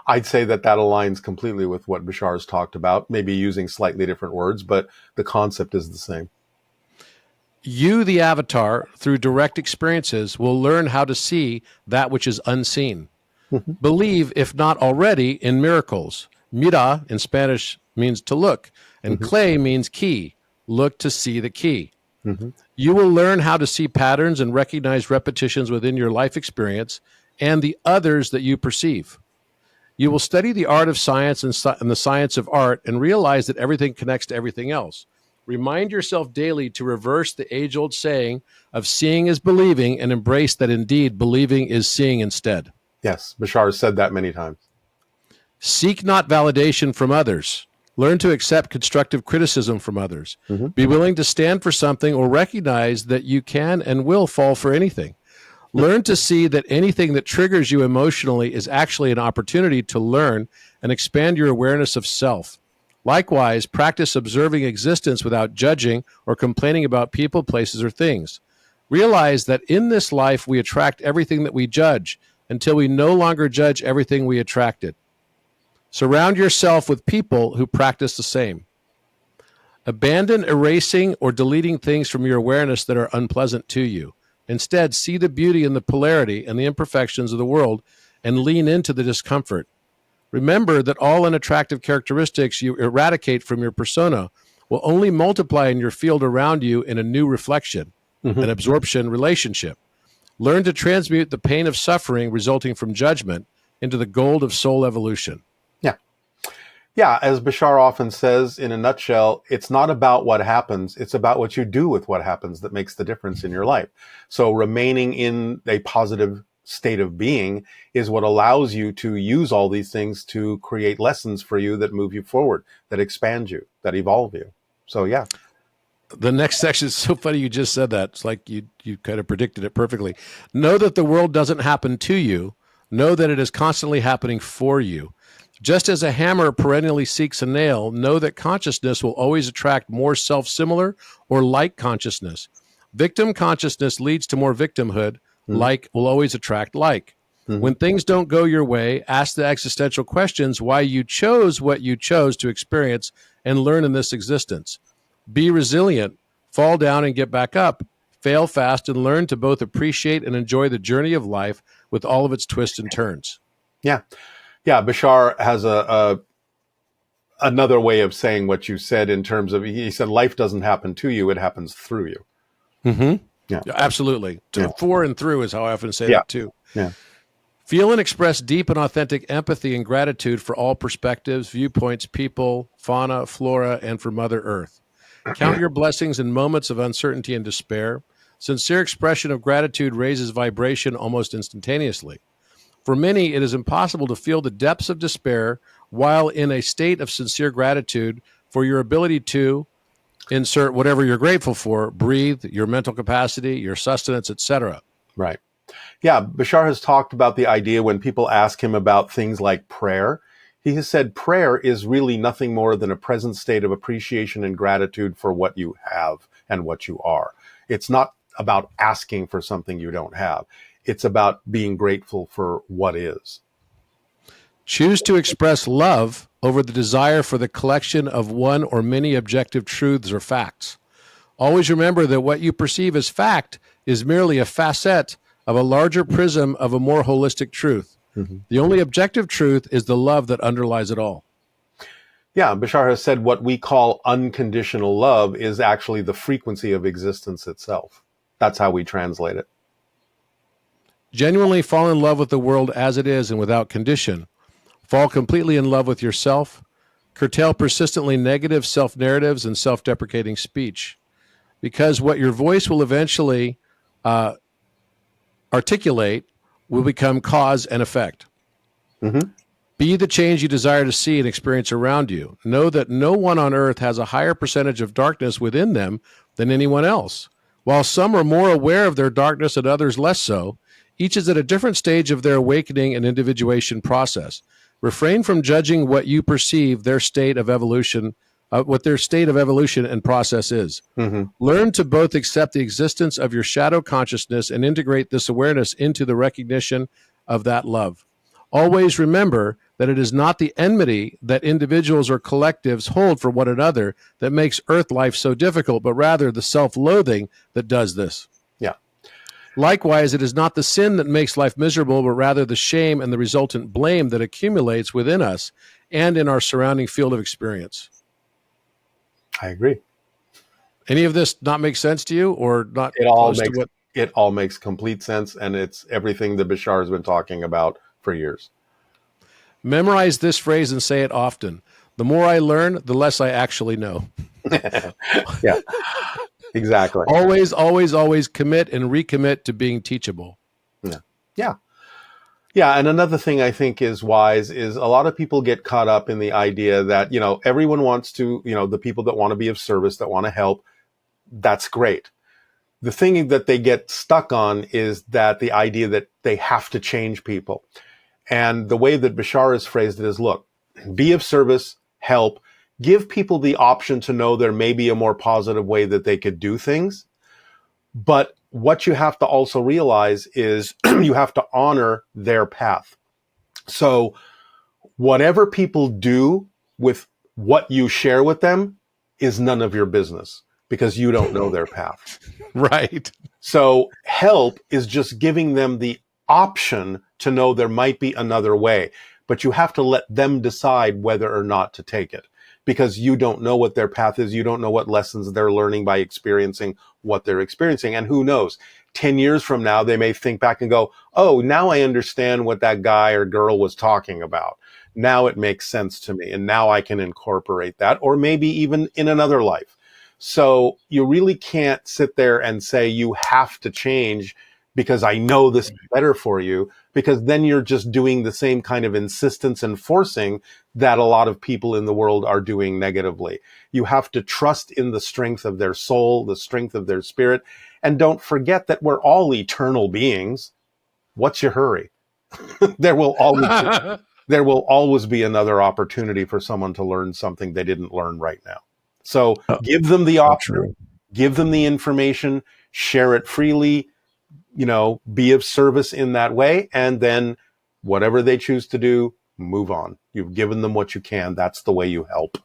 I'd say that aligns completely with what Bashar's talked about, maybe using slightly different words, but the concept is the same. You, the avatar, through direct experiences, will learn how to see that which is unseen. Believe, if not already, in miracles. Mira in Spanish means to look, and clay means key. Look to see the key. You will learn how to see patterns and recognize repetitions within your life experience and the others that you perceive. You will study the art of science and the science of art and realize that everything connects to everything else. Remind yourself daily to reverse the age-old saying of seeing is believing and embrace that indeed believing is seeing instead. Yes, Bashar has said that many times. Seek not validation from others. Learn to accept constructive criticism from others. Be willing to stand for something or recognize that you can and will fall for anything. Learn to see that anything that triggers you emotionally is actually an opportunity to learn and expand your awareness of self. Likewise, practice observing existence without judging or complaining about people, places, or things. Realize that in this life we attract everything that we judge until we no longer judge everything we attracted. Surround yourself with people who practice the same. Abandon erasing or deleting things from your awareness that are unpleasant to you. Instead, see the beauty in the polarity and the imperfections of the world and lean into the discomfort. Remember that all unattractive characteristics you eradicate from your persona will only multiply in your field around you in a new reflection, an absorption relationship. Learn to transmute the pain of suffering resulting from judgment into the gold of soul evolution. Yeah. Yeah, as Bashar often says, in a nutshell, it's not about what happens, it's about what you do with what happens that makes the difference in your life. So remaining in a positive state of being is what allows you to use all these things to create lessons for you that move you forward, that expand you, that evolve you. So yeah. The next section is so funny you just said that. It's like you kind of predicted it perfectly. Know that the world doesn't happen to you. Know that it is constantly happening for you. Just as a hammer perennially seeks a nail, know that consciousness will always attract more self-similar or like consciousness. Victim consciousness leads to more victimhood. Mm-hmm. Like will always attract like. Mm-hmm. When things don't go your way, ask the existential questions why you chose what you chose to experience and learn in this existence. Be resilient, fall down and get back up, fail fast and learn to both appreciate and enjoy the journey of life with all of its twists and turns. Yeah. Yeah. Bashar has another way of saying what you said in terms of, he said, life doesn't happen to you, it happens through you. Mm-hmm. Yeah. Absolutely. For and through is how I often say that too. Yeah. Feel and express deep and authentic empathy and gratitude for all perspectives, viewpoints, people, fauna, flora, and for Mother Earth. Count your blessings in moments of uncertainty and despair. Sincere expression of gratitude raises vibration almost instantaneously. For many, it is impossible to feel the depths of despair while in a state of sincere gratitude for your ability to insert whatever you're grateful for, breathe, your mental capacity, your sustenance, etc. Right. Yeah. Bashar has talked about the idea when people ask him about things like prayer. He has said prayer is really nothing more than a present state of appreciation and gratitude for what you have and what you are. It's not about asking for something you don't have. It's about being grateful for what is. Choose to express love over the desire for the collection of one or many objective truths or facts. Always remember that what you perceive as fact is merely a facet of a larger prism of a more holistic truth. Mm-hmm. The only objective truth is the love that underlies it all. Yeah, Bashar has said what we call unconditional love is actually the frequency of existence itself. That's how we translate it. Genuinely fall in love with the world as it is and without condition. Fall completely in love with yourself. Curtail persistently negative self-narratives and self-deprecating speech. Because what your voice will eventually articulate will become cause and effect. Mm-hmm. Be the change you desire to see and experience around you. Know that no one on earth has a higher percentage of darkness within them than anyone else. While some are more aware of their darkness and others less so, each is at a different stage of their awakening and individuation process. Refrain from judging what you perceive their state of evolution, what their state of evolution and process is. Mm-hmm. Learn to both accept the existence of your shadow consciousness and integrate this awareness into the recognition of that love. Always remember that it is not the enmity that individuals or collectives hold for one another that makes Earth life so difficult, but rather the self-loathing that does this. Yeah. Likewise, it is not the sin that makes life miserable, but rather the shame and the resultant blame that accumulates within us and in our surrounding field of experience. I agree. Any of this not make sense to you, or not? It all makes complete sense, and it's everything that Bashar has been talking about for years. Memorize this phrase and say it often. The more I learn, the less I actually know. Yeah, exactly. Always, always, always commit and recommit to being teachable. Yeah. Yeah. Yeah. And another thing I think is wise is a lot of people get caught up in the idea that, everyone wants to, the people that want to be of service, that want to help. That's great. The thing that they get stuck on is that the idea that they have to change people. And the way that Bashar has phrased it is, look, be of service, help, give people the option to know there may be a more positive way that they could do things. But what you have to also realize is you have to honor their path. So whatever people do with what you share with them is none of your business because you don't know their path. Right. So help is just giving them the option to know there might be another way, but you have to let them decide whether or not to take it because you don't know what their path is. You don't know what lessons they're learning by experiencing what they're experiencing. And who knows, 10 years from now, they may think back and go, oh, now I understand what that guy or girl was talking about. Now it makes sense to me. And now I can incorporate that, or maybe even in another life. So you really can't sit there and say you have to change because I know this is better for you, because then you're just doing the same kind of insistence and forcing that a lot of people in the world are doing negatively. You have to trust in the strength of their soul, the strength of their spirit, and don't forget that we're all eternal beings. What's your hurry? there will always be another opportunity for someone to learn something they didn't learn right now. So give them the option, give them the information, share it freely, be of service in that way. And then whatever they choose to do, move on. You've given them what you can. That's the way you help.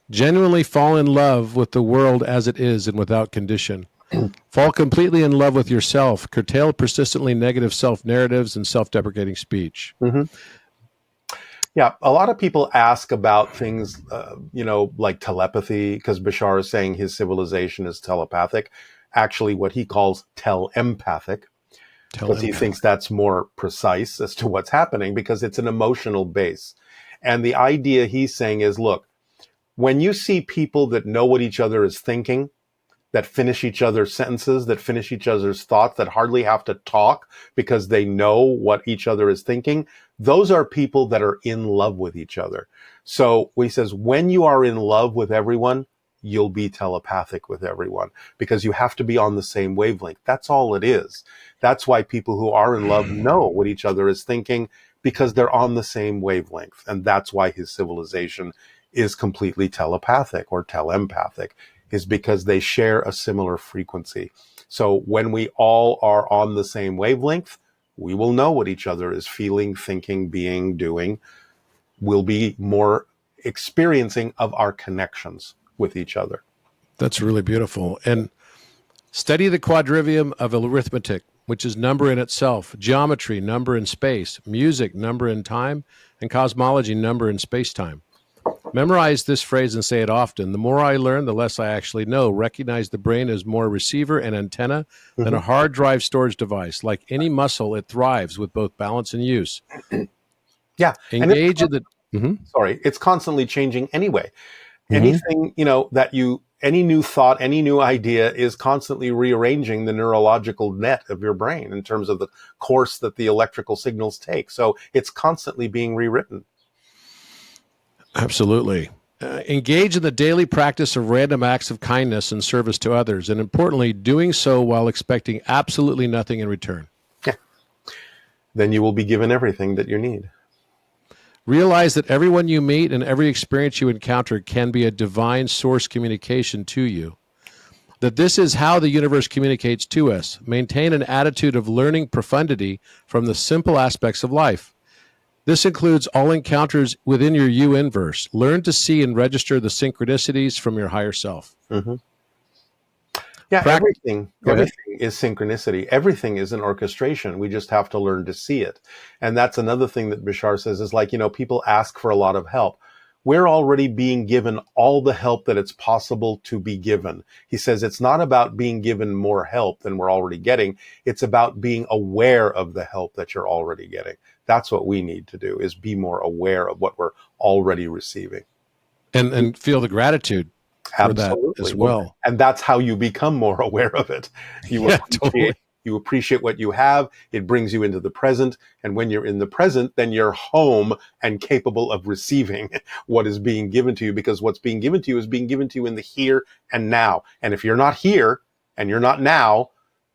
Genuinely fall in love with the world as it is and without condition. Fall completely in love with yourself. Curtail persistently negative self-narratives and self-deprecating speech. Mm-hmm. Yeah, a lot of people ask about things, like telepathy, because Bashar is saying his civilization is telepathic. Actually, what he calls telepathic, because he thinks that's more precise as to what's happening, because it's an emotional base. And the idea he's saying is, look, when you see people that know what each other is thinking, that finish each other's sentences, that finish each other's thoughts, that hardly have to talk because they know what each other is thinking, those are people that are in love with each other. So he says, when you are in love with everyone, you'll be telepathic with everyone, because you have to be on the same wavelength. That's all it is. That's why people who are in love know what each other is thinking, because they're on the same wavelength. And that's why his civilization is completely telepathic or telepathic, is because they share a similar frequency. So when we all are on the same wavelength, we will know what each other is feeling, thinking, being, doing. We'll be more experiencing of our connections with each other. That's really beautiful. And study the quadrivium of arithmetic, which is number in itself, geometry, number in space, music, number in time, and cosmology, number in space-time. Memorize this phrase and say it often. The more I learn, the less I actually know. Recognize the brain as more receiver and antenna than a hard drive storage device. Like any muscle, it thrives with both balance and use. Yeah. Engage in the... Sorry, it's constantly changing anyway. Anything, any new thought, any new idea is constantly rearranging the neurological net of your brain in terms of the course that the electrical signals take. So it's constantly being rewritten. Absolutely. Engage in the daily practice of random acts of kindness and service to others, and importantly, doing so while expecting absolutely nothing in return. Yeah. Then you will be given everything that you need. Realize that everyone you meet and every experience you encounter can be a divine source communication to you. That this is how the universe communicates to us. Maintain an attitude of learning profundity from the simple aspects of life. This includes all encounters within your U-inverse. Learn to see and register the synchronicities from your higher self. Yeah, everything is synchronicity. Everything is an orchestration. We just have to learn to see it. And that's another thing that Bashar says is people ask for a lot of help. We're already being given all the help that it's possible to be given. He says it's not about being given more help than we're already getting. It's about being aware of the help that you're already getting. That's what we need to do, is be more aware of what we're already receiving. And feel the gratitude for that as well. And that's how you become more aware of it. You appreciate what you have. It brings you into the present. And when you're in the present, then you're home and capable of receiving what is being given to you, because what's being given to you is being given to you in the here and now. And if you're not here and you're not now,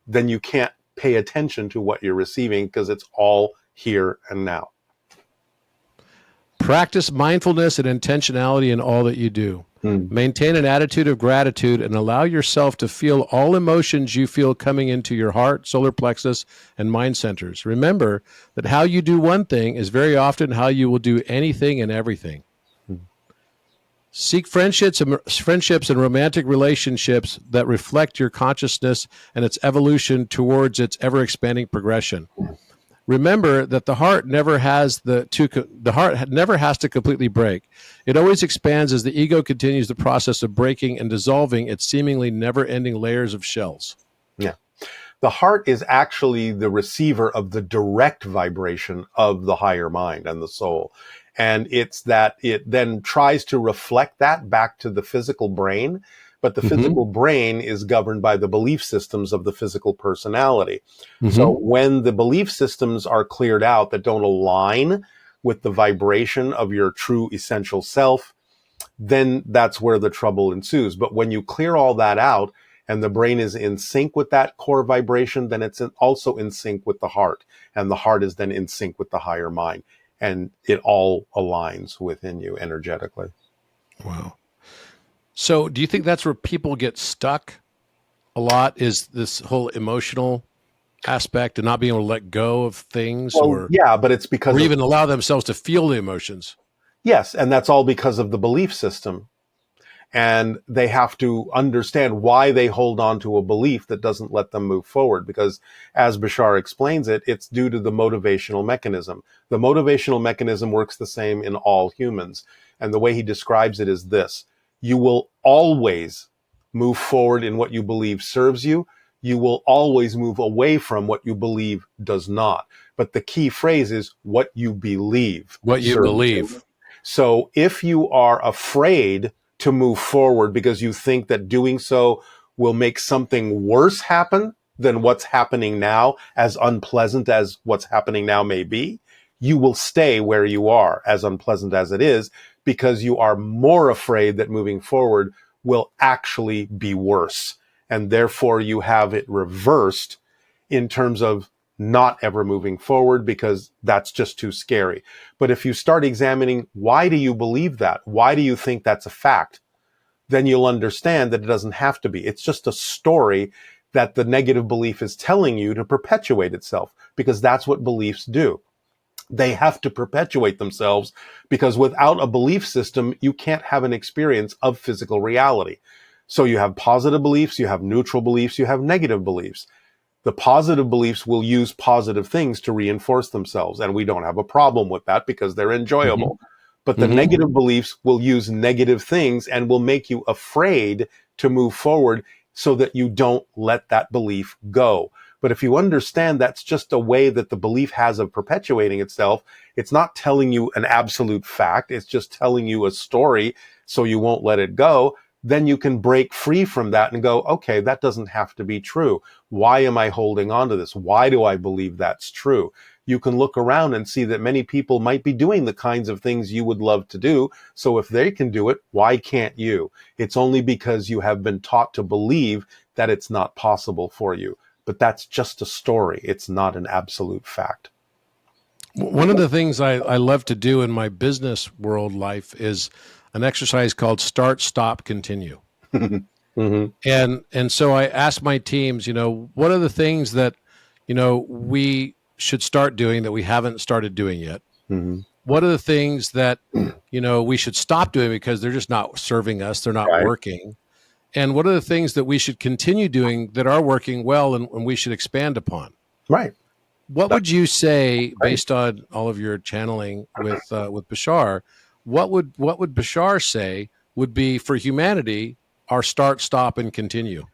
then you can't pay attention to what you're receiving, because it's all here and now. Practice mindfulness and intentionality in all that you do. Maintain an attitude of gratitude and allow yourself to feel all emotions you feel coming into your heart, solar plexus, and mind centers. Remember that how you do one thing is very often how you will do anything and everything. Seek friendships and romantic relationships that reflect your consciousness and its evolution towards its ever-expanding progression. Remember that the heart never has to completely break. It always expands as the ego continues the process of breaking and dissolving its seemingly never-ending layers of shells. Yeah. The heart is actually the receiver of the direct vibration of the higher mind and the soul. And it's that it then tries to reflect that back to the physical brain, but the physical brain is governed by the belief systems of the physical personality. So when the belief systems are cleared out that don't align with the vibration of your true essential self, then that's where the trouble ensues. But when you clear all that out and the brain is in sync with that core vibration, then it's also in sync with the heart. And the heart is then in sync with the higher mind. And it all aligns within you energetically. Wow. So do you think that's where people get stuck a lot, is this whole emotional aspect and not being able to let go of things, Well, yeah, but it's because or even allow themselves to feel the emotions? Yes, and that's all because of the belief system. And they have to understand why they hold on to a belief that doesn't let them move forward. Because as Bashar explains it, it's due to the motivational mechanism. The motivational mechanism works the same in all humans. And the way he describes it is this: you will always move forward in what you believe serves you. You will always move away from what you believe does not. But the key phrase is what you believe. What you believe. So if you are afraid to move forward because you think that doing so will make something worse happen than what's happening now, as unpleasant as what's happening now may be, you will stay where you are, as unpleasant as it is, because you are more afraid that moving forward will actually be worse. And therefore you have it reversed in terms of not ever moving forward, because that's just too scary. But if you start examining, why do you believe that? Why do you think that's a fact? Then you'll understand that it doesn't have to be. It's just a story that the negative belief is telling you to perpetuate itself, because that's what beliefs do. They have to perpetuate themselves, because without a belief system, you can't have an experience of physical reality. So you have positive beliefs, you have neutral beliefs, you have negative beliefs. The positive beliefs will use positive things to reinforce themselves. And we don't have a problem with that because they're enjoyable. But the negative beliefs will use negative things and will make you afraid to move forward so that you don't let that belief go. But if you understand that's just a way that the belief has of perpetuating itself, it's not telling you an absolute fact. It's just telling you a story so you won't let it go. Then you can break free from that and go, okay, that doesn't have to be true. Why am I holding on to this? Why do I believe that's true? You can look around and see that many people might be doing the kinds of things you would love to do. So if they can do it, why can't you? It's only because you have been taught to believe that it's not possible for you. But that's just a story. It's not an absolute fact. One of the things I love to do in my business world life is an exercise called start, stop, continue. And so I ask my teams, what are the things that, we should start doing that we haven't started doing yet? What are the things that, we should stop doing because they're just not serving us, they're not working? And what are the things that we should continue doing that are working well and we should expand upon? Right. What would you say, based on all of your channeling with Bashar, what would Bashar say would be for humanity our start, stop, and continue?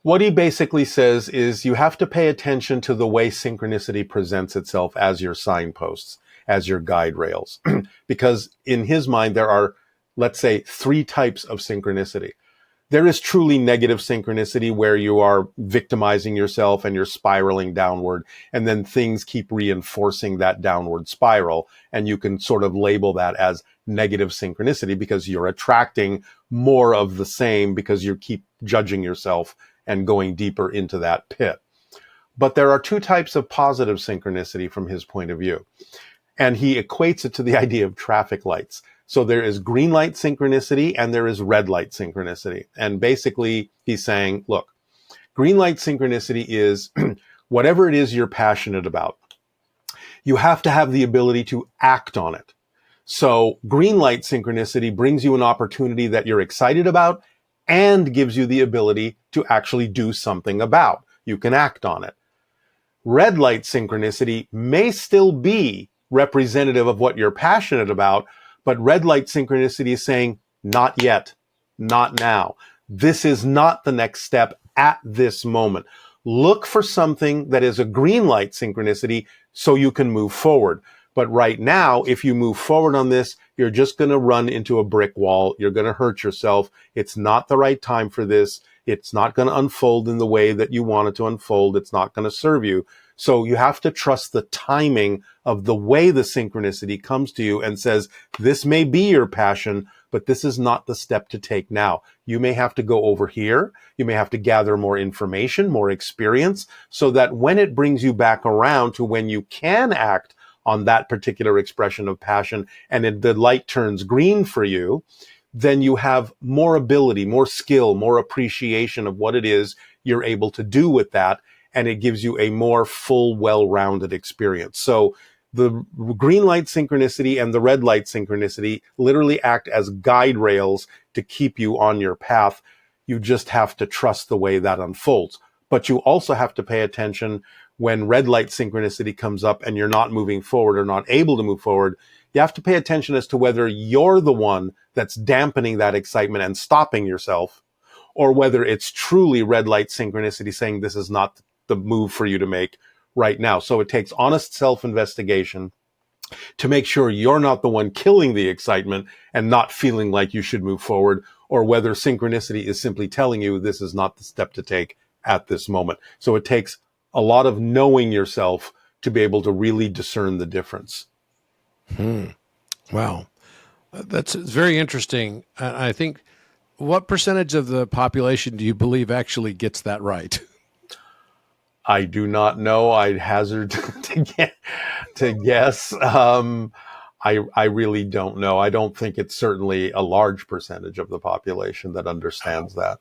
What he basically says is you have to pay attention to the way synchronicity presents itself as your signposts, as your guide rails. Because in his mind, there are, let's say, 3 types of synchronicity. There is truly negative synchronicity where you are victimizing yourself and you're spiraling downward, and then things keep reinforcing that downward spiral. And you can sort of label that as negative synchronicity because you're attracting more of the same because you keep judging yourself and going deeper into that pit. But there are 2 types of positive synchronicity from his point of view. And he equates it to the idea of traffic lights. So there is green light synchronicity and there is red light synchronicity. And basically he's saying, look, green light synchronicity is whatever it is you're passionate about. You have to have the ability to act on it. So green light synchronicity brings you an opportunity that you're excited about and gives you the ability to actually do something about. You can act on it. Red light synchronicity may still be representative of what you're passionate about, but red light synchronicity is saying, not yet, not now. This is not the next step at this moment. look for something that is a green light synchronicity so you can move forward. But right now, if you move forward on this, you're just going to run into a brick wall. You're going to hurt yourself. It's not the right time for this. It's not going to unfold in the way that you want it to unfold. It's not going to serve you. So you have to trust the timing of the way the synchronicity comes to you and says, this may be your passion, but this is not the step to take now. You may have to go over here. You may have to gather more information, more experience, so that when it brings you back around to when you can act on that particular expression of passion and the light turns green for you, then you have more ability, more skill, more appreciation of what it is you're able to do with that. And it gives you a more full, well-rounded experience. So the green light synchronicity and the red light synchronicity literally act as guide rails to keep you on your path. You just have to trust the way that unfolds. But you also have to pay attention when red light synchronicity comes up and you're not moving forward or not able to move forward. You have to pay attention as to whether you're the one that's dampening that excitement and stopping yourself, or whether it's truly red light synchronicity saying this is not the move for you to make right now. So it takes honest self-investigation to make sure you're not the one killing the excitement and not feeling like you should move forward, or whether synchronicity is simply telling you this is not the step to take at this moment. So it takes a lot of knowing yourself to be able to really discern the difference. Wow. That's very interesting. I think, what percentage of the population do you believe actually gets that right? I do not know. I'd hazard to guess. I really don't know. I don't think it's certainly a large percentage of the population that understands that.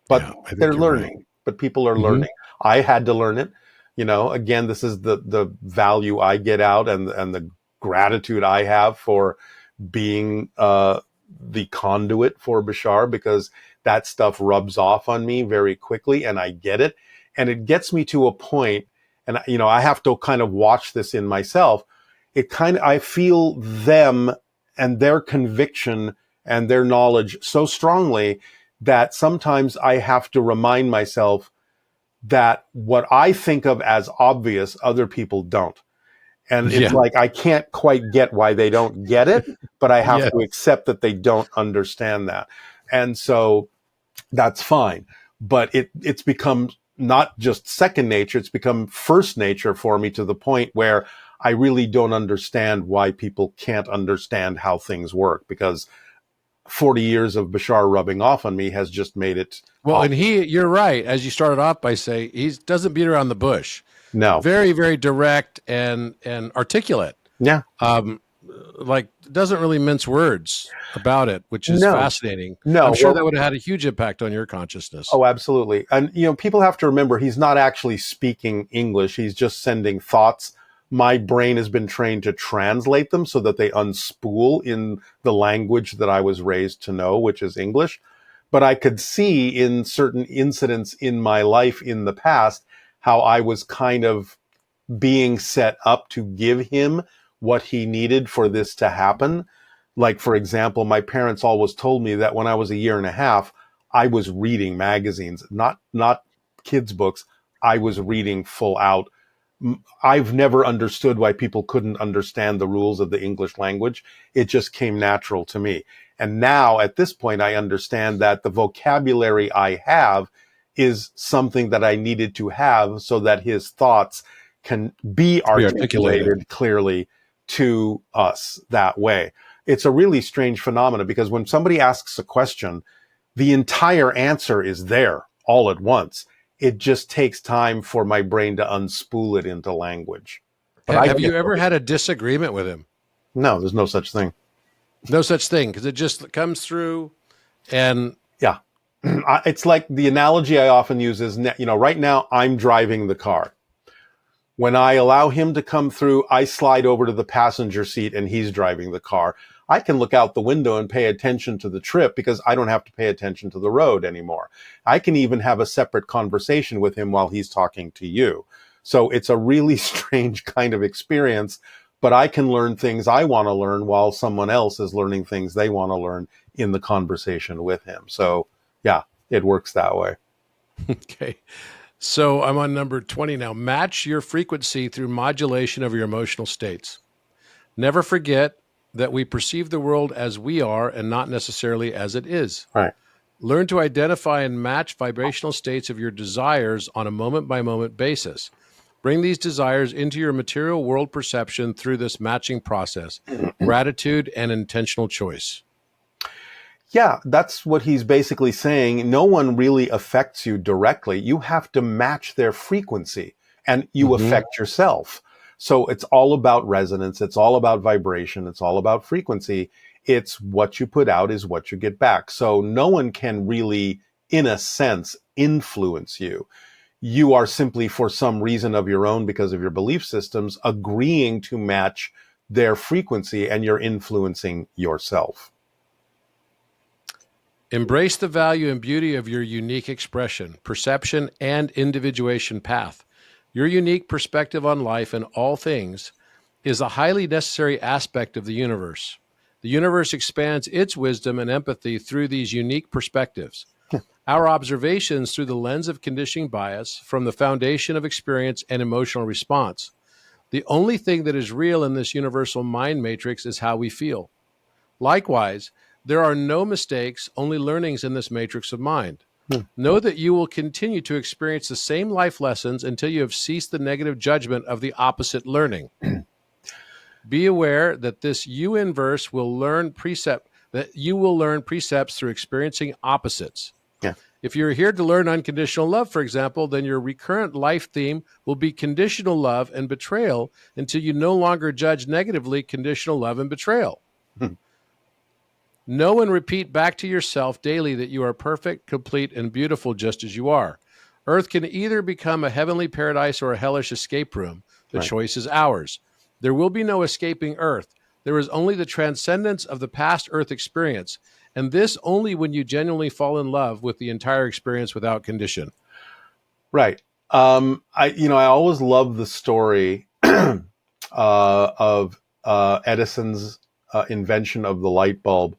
But Yeah, I think they're you're learning. right. But people are learning. I had to learn it. Again, this is the value I get out and the gratitude I have for being the conduit for Bashar, because that stuff rubs off on me very quickly and I get it. And it gets me to a point, and I have to kind of watch this in myself. I feel them and their conviction and their knowledge so strongly that sometimes I have to remind myself that what I think of as obvious, other people don't. And it's Yeah. like, I can't quite get why they don't get it, but I have Yeah. to accept that they don't understand that. And so that's fine. But it's become not just second nature, it's become first nature for me, to the point where I really don't understand why people can't understand how things work, because 40 years of Bashar rubbing off on me has just made it. Well, and you're right. As you started off by saying, he doesn't beat around the bush. No. Very, very direct and articulate. Yeah. Like, doesn't really mince words about it, which is No. fascinating. No. I'm sure Well, that would have had a huge impact on your consciousness. oh, absolutely. And, people have to remember he's not actually speaking English. He's just sending thoughts. My brain has been trained to translate them so that they unspool in the language that I was raised to know, which is English. But I could see in certain incidents in my life in the past how I was kind of being set up to give him what he needed for this to happen. Like, for example, my parents always told me that when I was a year and a half, I was reading magazines, not kids' books. I was reading full out. I've never understood why people couldn't understand the rules of the English language. It just came natural to me. And now at this point, I understand that the vocabulary I have is something that I needed to have so that his thoughts can be articulated clearly to us that way. It's a really strange phenomenon, because when somebody asks a question, the entire answer is there all at once. It just takes time for my brain to unspool it into language. But have you ever had a disagreement with him? No, there's no such thing. No such thing, because it just comes through. And yeah, it's like the analogy I often use is, right now I'm driving the car. When I allow him to come through, I slide over to the passenger seat and he's driving the car. I can look out the window and pay attention to the trip because I don't have to pay attention to the road anymore. I can even have a separate conversation with him while he's talking to you. So it's a really strange kind of experience, but I can learn things I want to learn while someone else is learning things they want to learn in the conversation with him. So yeah, it works that way. Okay. So I'm on number 20 now. Match your frequency through modulation of your emotional states. Never forget that we perceive the world as we are and not necessarily as it is. Right. Learn to identify and match vibrational states of your desires on a moment by moment basis. Bring these desires into your material world perception through this matching process, gratitude and intentional choice. Yeah, that's what he's basically saying. No one really affects you directly. You have to match their frequency and you affect yourself. So it's all about resonance. It's all about vibration. It's all about frequency. It's what you put out is what you get back. So no one can really, in a sense, influence you. You are simply, for some reason of your own, because of your belief systems, agreeing to match their frequency, and you're influencing yourself. Embrace the value and beauty of your unique expression, perception, and individuation path. Your unique perspective on life and all things is a highly necessary aspect of the universe. The universe expands its wisdom and empathy through these unique perspectives. Our observations through the lens of conditioning bias from the foundation of experience and emotional response. The only thing that is real in this universal mind matrix is how we feel. Likewise, there are no mistakes, only learnings in this matrix of mind. Know that you will continue to experience the same life lessons until you have ceased the negative judgment of the opposite learning. Be aware that this you inverse will learn precepts through experiencing opposites. Yeah. If you're here to learn unconditional love, for example, then your recurrent life theme will be conditional love and betrayal until you no longer judge negatively conditional love and betrayal. Know and repeat back to yourself daily that you are perfect, complete, and beautiful just as you are. Earth can either become a heavenly paradise or a hellish escape room. The choice is ours. There will be no escaping Earth. There is only the transcendence of the past Earth experience, and this only when you genuinely fall in love with the entire experience without condition. Right. I always love the story of Edison's invention of the light bulb,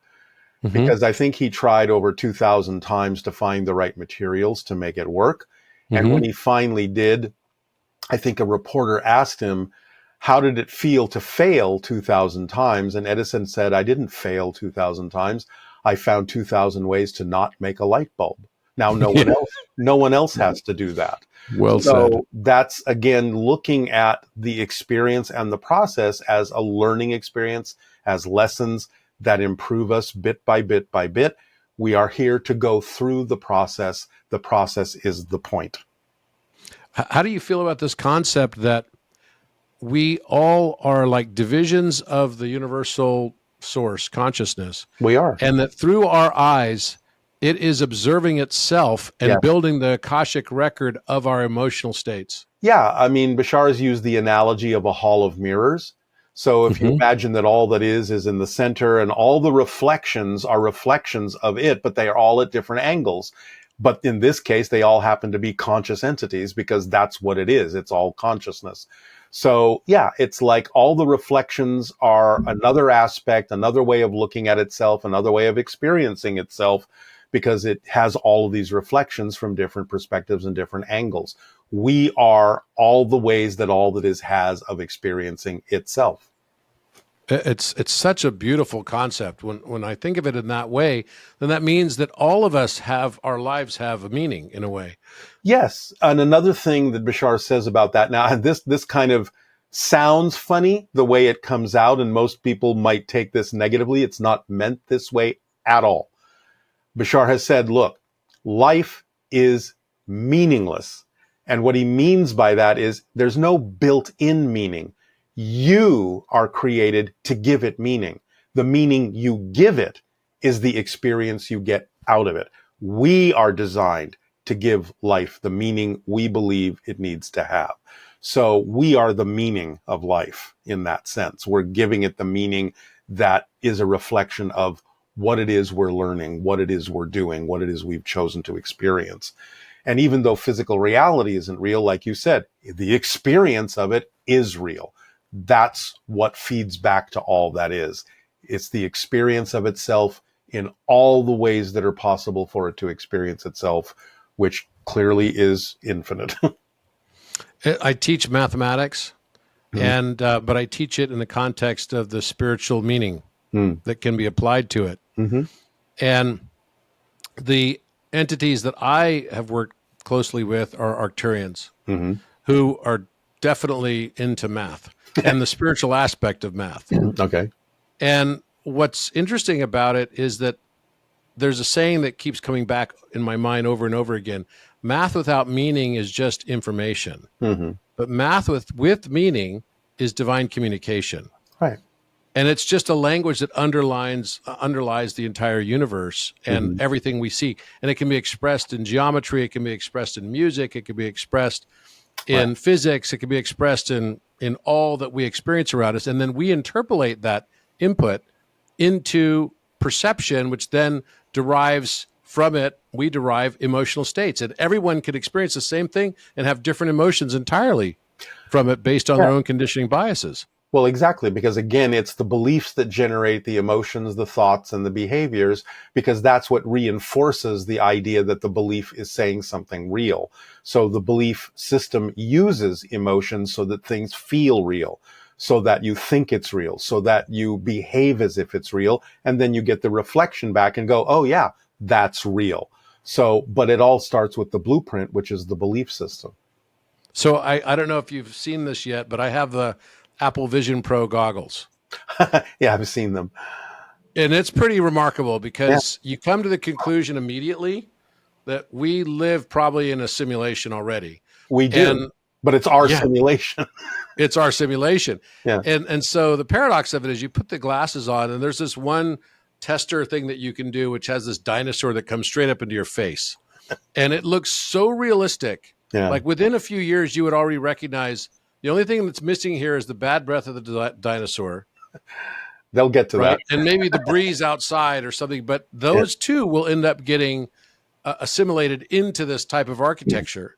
because I think he tried over 2,000 times to find the right materials to make it work. And when he finally did, I think a reporter asked him, how did it feel to fail 2,000 times? And Edison said, I didn't fail 2,000 times. I found 2,000 ways to not make a light bulb. Now, no one else has to do that. Well So said. that's, again, looking at the experience and the process as a learning experience, as lessons that improve us bit by bit by bit. We are here to go through the process. The process is the point. How do you feel about this concept that we all are like divisions of the universal source consciousness, We are. and that through our eyes, it is observing itself and Yes. building the Akashic record of our emotional states? Yeah, I mean, Bashar has used the analogy of a hall of mirrors. So if you imagine that all that is in the center, and all the reflections are reflections of it, but they are all at different angles. But in this case, they all happen to be conscious entities, because that's what it is. It's all consciousness. So yeah, it's like all the reflections are another aspect, another way of looking at itself, another way of experiencing itself, because it has all of these reflections from different perspectives and different angles. We are all the ways that all that is has of experiencing itself. It's such a beautiful concept. When I think of it in that way, then that means that all of us have, our lives have a meaning in a way. Yes. And another thing that Bashar says about that, now this kind of sounds funny the way it comes out, and most people might take this negatively. It's not meant this way at all. Bashar has said, look, life is meaningless. And what he means by that is there's no built-in meaning. You are created to give it meaning. The meaning you give it is the experience you get out of it. We are designed to give life the meaning we believe it needs to have. So we are the meaning of life in that sense. We're giving it the meaning that is a reflection of what it is we're learning, what it is we're doing, what it is we've chosen to experience. And even though physical reality isn't real, like you said, the experience of it is real. That's what feeds back to all that is. It's the experience of itself in all the ways that are possible for it to experience itself which clearly is infinite. I teach mathematics, Mhm. but I teach it in the context of the spiritual meaning Mm. that can be applied to it. Mhm. And the entities that I have worked closely with are Arcturians, Mhm. who are definitely into math and the spiritual aspect of math. Okay. And what's interesting about it is that there's a saying that keeps coming back in my mind over and over again. Math without meaning is just information, Mhm. but math with meaning is divine communication. Right. And it's just a language that underlies the entire universe and Mhm. everything we see. And it can be expressed in geometry, it can be expressed in music, it can be expressed Right. in physics, it can be expressed in all that we experience around us. And then we interpolate that input into perception, which then derives from it, we derive emotional states. And everyone could experience the same thing and have different emotions entirely from it based on Yeah. their own conditioning biases. Well, exactly, because again, it's the beliefs that generate the emotions, the thoughts, and the behaviors, because that's what reinforces the idea that the belief is saying something real. So the belief system uses emotions so that things feel real, so that you think it's real, so that you behave as if it's real, and then you get the reflection back and go, oh yeah, that's real. So, but it all starts with the blueprint, which is the belief system. So I don't know if you've seen this yet, but I have the Apple Vision Pro goggles. Yeah, I've seen them. And it's pretty remarkable Yeah, because you come to the conclusion immediately that we live probably in a simulation already. we do, And but it's our yeah, simulation. it's our simulation. Yeah. And so the paradox of it is you put the glasses on and there's this one tester thing that you can do, which has this dinosaur that comes straight up into your face. And it looks so realistic. Yeah. Like within a few years, you would already recognize the only thing that's missing here is the bad breath of the dinosaur, They'll get to that. right? And maybe the breeze outside or something. But Yeah. those two will end up getting assimilated into this type of architecture.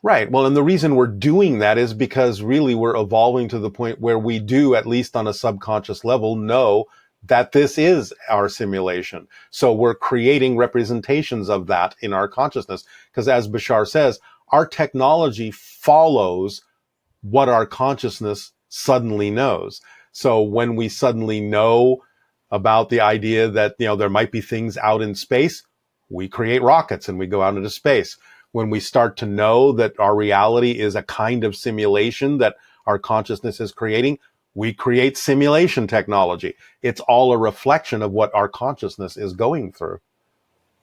Right. Well, and the reason we're doing that is because really we're evolving to the point where we do, at least on a subconscious level, know that this is our simulation. So we're creating representations of that in our consciousness. Because as Bashar says, our technology follows what our consciousness suddenly knows. So when we suddenly know about the idea that, there might be things out in space, we create rockets and we go out into space. When we start to know that our reality is a kind of simulation that our consciousness is creating, we create simulation technology. It's all a reflection of what our consciousness is going through.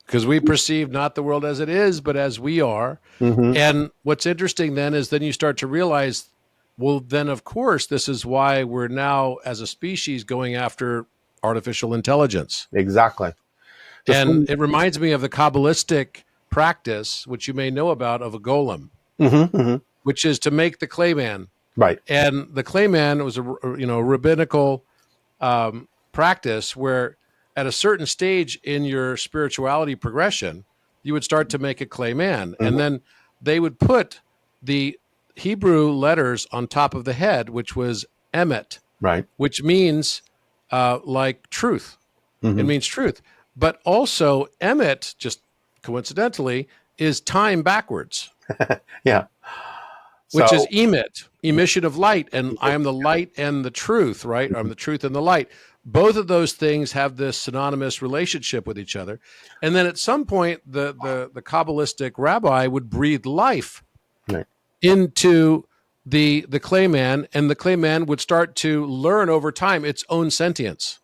Because we perceive not the world as it is, but as we are. Mm-hmm. And what's interesting then is then you start to realize, well, then of course, this is why we're now as a species going after artificial intelligence. Exactly. The And thing, it reminds me of the Kabbalistic practice, which you may know about, of a golem, mm-hmm, mm-hmm. which is to make the clay man. Right. And the clay man was a rabbinical practice where at a certain stage in your spirituality progression, you would start to make a clay man. Mm-hmm. And then they would put the Hebrew letters on top of the head, which was emet, Right. which means like truth. It Mm-hmm. means truth. But also, emet, just coincidentally, is time backwards, Yeah. which is So, emission of light. And I am the light and the truth, right? I'm the truth and the light. Both of those things have this synonymous relationship with each other. And then at some point, the Kabbalistic rabbi would breathe life right. into the clay man, and the clay man would start to learn over time its own sentience.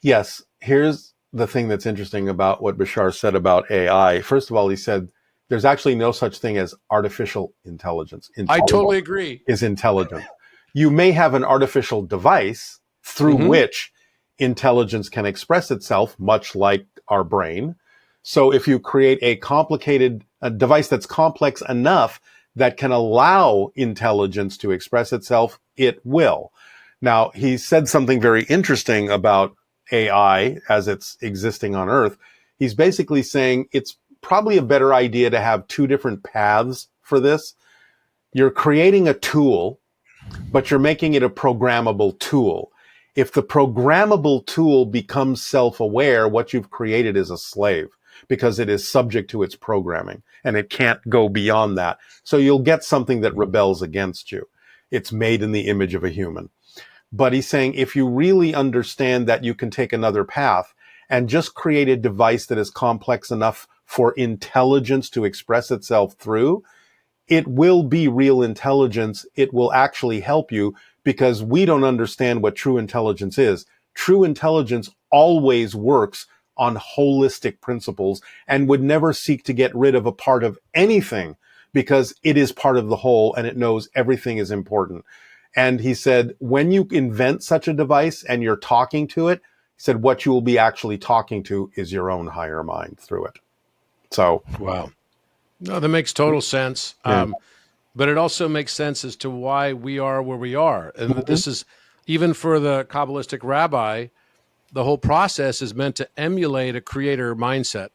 Yes, here's the thing that's interesting about what Bashar said about AI. First of all, he said there's actually no such thing as artificial intelligence. I Intelligence totally agree. is intelligent. You may have an artificial device through Mm-hmm. which intelligence can express itself, much like our brain. So if you create a device that's complex enough that can allow intelligence to express itself, it will. Now, he said something very interesting about AI as it's existing on Earth. He's basically saying it's probably a better idea to have two different paths for this. You're creating a tool, but you're making it a programmable tool. If the programmable tool becomes self-aware, what you've created is a slave. because it is subject to its programming and it can't go beyond that. So you'll get something that rebels against you. It's made in the image of a human. But he's saying if you really understand that you can take another path and just create a device that is complex enough for intelligence to express itself through, it will be real intelligence. It will actually help you because we don't understand what true intelligence is. True intelligence always works on holistic principles and would never seek to get rid of a part of anything because it is part of the whole and it knows everything is important. And he said, when you invent such a device and you're talking to it, he said, what you will be actually talking to is your own higher mind through it. So, wow. No, that makes total sense. Yeah. But it also makes sense as to why we are where we are. And this is, even for the Kabbalistic rabbi, the whole process is meant to emulate a creator mindset.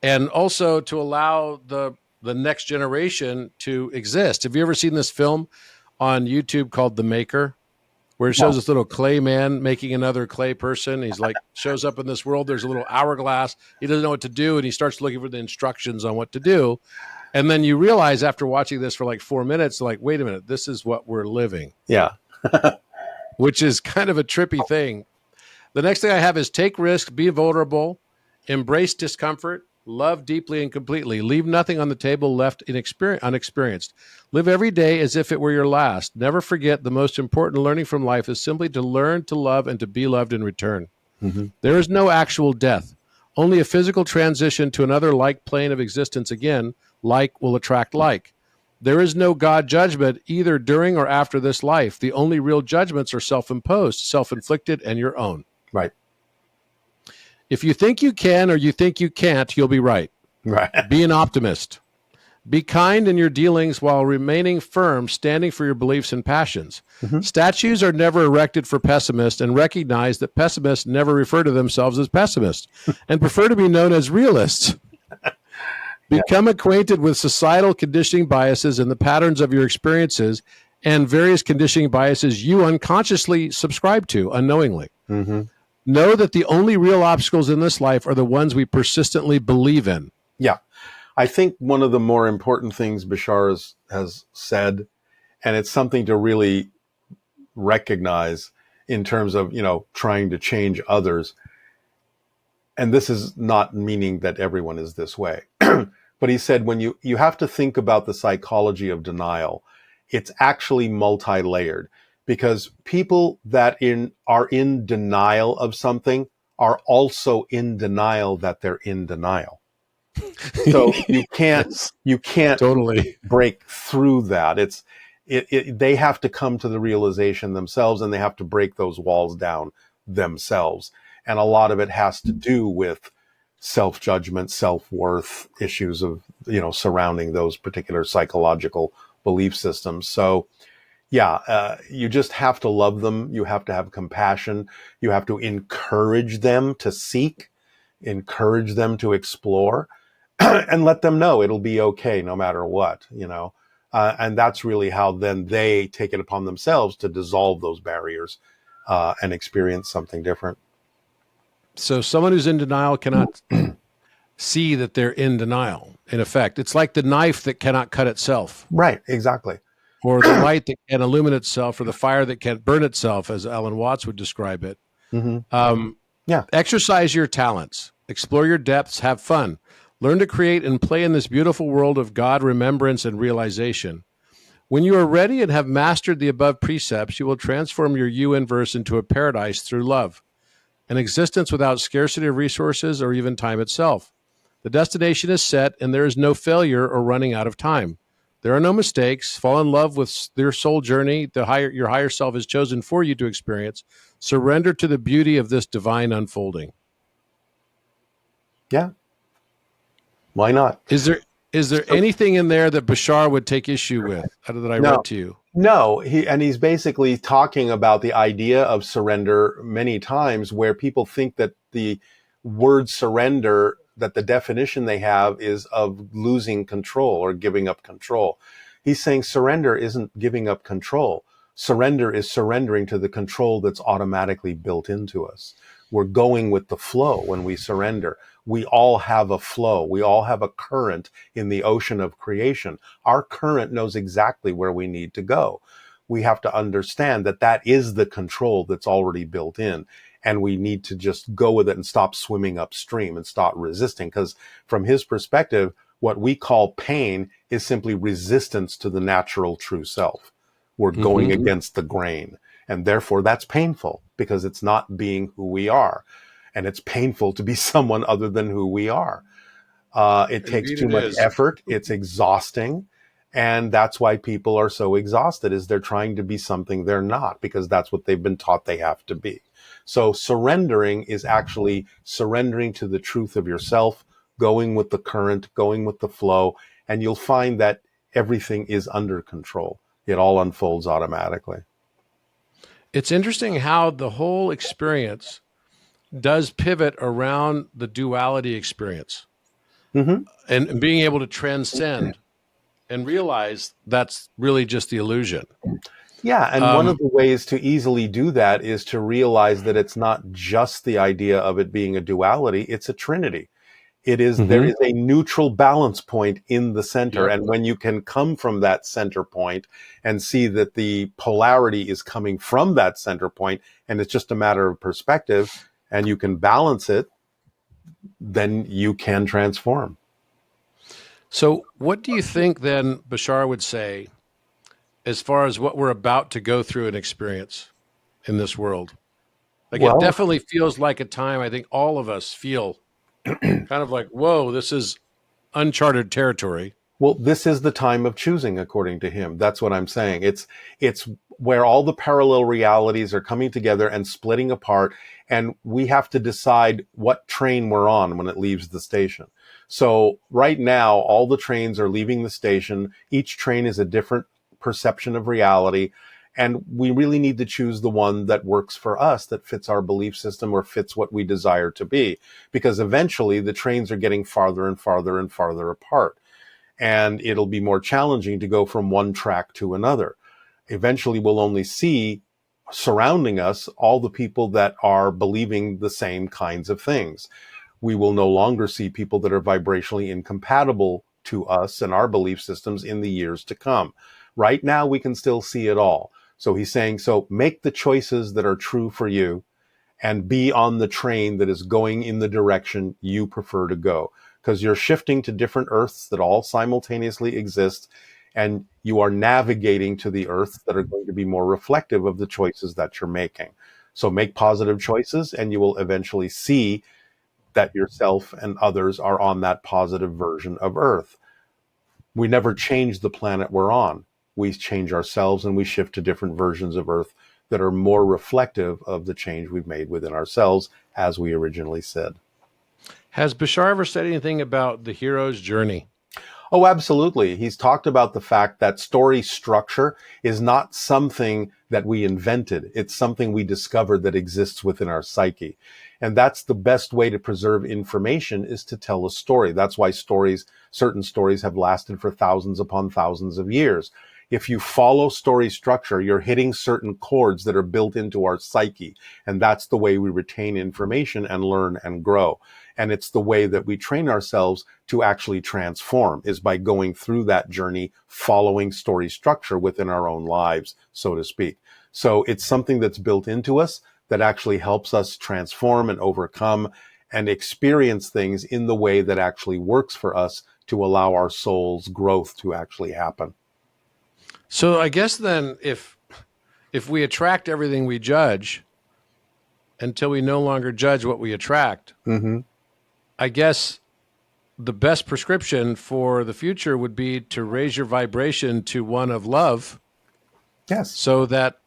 And also to allow the next generation to exist. Have you ever seen this film on YouTube called The Maker, where it shows this little clay man making another clay person? He's like, shows up in this world. There's a little hourglass. He doesn't know what to do. And he starts looking for the instructions on what to do. And then you realize after watching this for like 4 minutes, like, wait a minute, this is what we're living. Yeah. Which is kind of a trippy thing. The next thing I have is take risks, be vulnerable, embrace discomfort, love deeply and completely, leave nothing on the table left unexperienced. Live every day as if it were your last. Never forget the most important learning from life is simply to learn to love and to be loved in return. There is no actual death, only a physical transition to another like plane of existence again. Like will attract like. There is no God judgment either during or after this life. The only real judgments are self-imposed, self-inflicted, and your own. Right. If you think you can or you think you can't, you'll be right. Right. Be an optimist. Be kind in your dealings while remaining firm, standing for your beliefs and passions. Statues are never erected for pessimists, and recognize that pessimists never refer to themselves as pessimists and prefer to be known as realists. Become acquainted with societal conditioning biases and the patterns of your experiences and various conditioning biases you unconsciously subscribe to unknowingly. Know that the only real obstacles in this life are the ones we persistently believe in. Yeah. I think one of the more important things Bashar has said, and it's something to really recognize in terms of, trying to change others. And this is not meaning that everyone is this way. But he said, when you have to think about the psychology of denial, it's actually multi-layered, because people that are in denial of something are also in denial that they're in denial. So you can't Totally break through that. They have to come to the realization themselves, and they have to break those walls down themselves. And a lot of it has to do with self-judgment, self-worth, issues of, surrounding those particular psychological belief systems. So, you just have to love them. You have to have compassion. You have to encourage them to seek, encourage them to explore, and let them know it'll be okay no matter what, and that's really how then they take it upon themselves to dissolve those barriers and experience something different. So someone who's in denial cannot see that they're in denial, in effect. It's like the knife that cannot cut itself. Right, exactly. Or the light that can't illuminate itself, or the fire that can't burn itself, as Alan Watts would describe it. Exercise your talents. Explore your depths. Have fun. Learn to create and play in this beautiful world of God, remembrance, and realization. When you are ready and have mastered the above precepts, you will transform your universe into a paradise through love, an existence without scarcity of resources or even time itself. The destination is set, and there is no failure or running out of time. There are no mistakes. Fall in love with your soul journey your higher self has chosen for you to experience. Surrender to the beauty of this divine unfolding. Yeah. Why not? Is there anything in there that Bashar would take issue with that I read to you? No, he's basically talking about the idea of surrender many times, where people think that the word surrender, that the definition they have is of losing control or giving up control. He's saying surrender isn't giving up control. Surrender is surrendering to the control that's automatically built into us. We're going with the flow when we surrender. We all have a flow. We all have a current in the ocean of creation. Our current knows exactly where we need to go. We have to understand that that is the control that's already built in. And we need to just go with it and stop swimming upstream and stop resisting. Because from his perspective, what we call pain is simply resistance to the natural true self. We're going against the grain. And therefore, that's painful because it's not being who we are. And it's painful to be someone other than who we are. It takes Indeed too it much is. effort. It's exhausting. And that's why people are so exhausted, is they're trying to be something they're not, because that's what they've been taught they have to be. So surrendering is actually surrendering to the truth of yourself, going with the current, going with the flow, and you'll find that everything is under control. It all unfolds automatically. It's interesting how the whole experience does pivot around the duality experience and being able to transcend and realize that's really just the illusion. Yeah, and one of the ways to easily do that is to realize that it's not just the idea of it being a duality, it's a trinity. It is, there is a neutral balance point in the center. Yep. And when you can come from that center point and see that the polarity is coming from that center point, and it's just a matter of perspective, and you can balance it, then you can transform. So, what do you think then Bashar would say as far as what we're about to go through and experience in this world? Like, it Well, definitely feels like a time I think all of us feel kind of like, whoa, this is uncharted territory. well, this is the time of choosing, according to him. That's what I'm saying. It's where all the parallel realities are coming together and splitting apart, and we have to decide what train we're on when it leaves the station. So right now, all the trains are leaving the station. Each train is a different perception of reality, and we really need to choose the one that works for us, that fits our belief system or fits what we desire to be, because eventually the trains are getting farther and farther and farther apart. And it'll be more challenging to go from one track to another. Eventually, we'll only see surrounding us all the people that are believing the same kinds of things. We will no longer see people that are vibrationally incompatible to us and our belief systems in the years to come. Right now, we can still see it all. So he's saying, so make the choices that are true for you and be on the train that is going in the direction you prefer to go. Because you're shifting to different Earths that all simultaneously exist, and you are navigating to the Earths that are going to be more reflective of the choices that you're making. So make positive choices, and you will eventually see that yourself and others are on that positive version of Earth. We never change the planet we're on. We change ourselves, and we shift to different versions of Earth that are more reflective of the change we've made within ourselves, as we originally said. Has Bashar ever said anything about the hero's journey? Oh, absolutely. He's talked about the fact that story structure is not something that we invented. It's something we discovered that exists within our psyche. And that's the best way to preserve information, is to tell a story. That's why certain stories have lasted for thousands upon thousands of years. If you follow story structure, you're hitting certain chords that are built into our psyche. And that's the way we retain information and learn and grow. And it's the way that we train ourselves to actually transform, is by going through that journey, following story structure within our own lives, so to speak. So it's something that's built into us that actually helps us transform and overcome and experience things in the way that actually works for us to allow our soul's growth to actually happen. So I guess then if we attract everything we judge until we no longer judge what we attract, I guess the best prescription for the future would be to raise your vibration to one of love. Yes. So that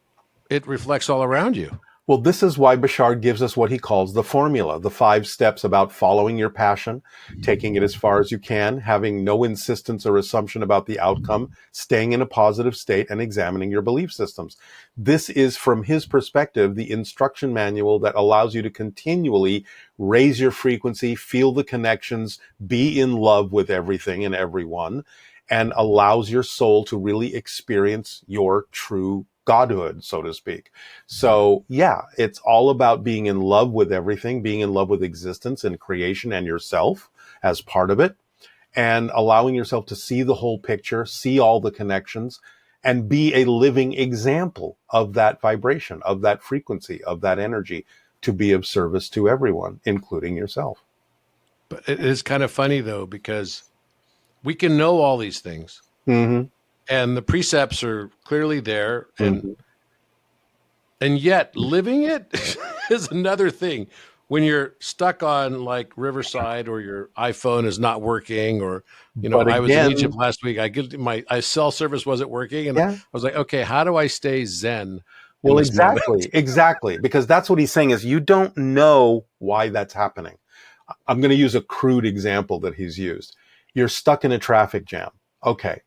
it reflects all around you. Well, this is why Bashar gives us what he calls the formula, the 5 steps about following your passion, taking it as far as you can, having no insistence or assumption about the outcome, staying in a positive state, and examining your belief systems. This is, from his perspective, the instruction manual that allows you to continually raise your frequency, feel the connections, be in love with everything and everyone, and allows your soul to really experience your true godhood, so to speak. So yeah, it's all about being in love with everything, being in love with existence and creation and yourself as part of it, and allowing yourself to see the whole picture, see all the connections, and be a living example of that vibration, of that frequency, of that energy, to be of service to everyone, including yourself. But it is kind of funny though, because we can know all these things Mm-hmm. and the precepts are clearly there, Mm-hmm. and yet living it is another thing. When you're stuck on like Riverside, or your iPhone is not working, or But I was in again, Egypt last week. I get my cell service wasn't working, and I yeah. was like, okay, how do I stay zen in Well, this moment? exactly. Because that's what he's saying is you don't know why that's happening. I'm going to use a crude example that he's used. You're stuck in a traffic jam. Okay.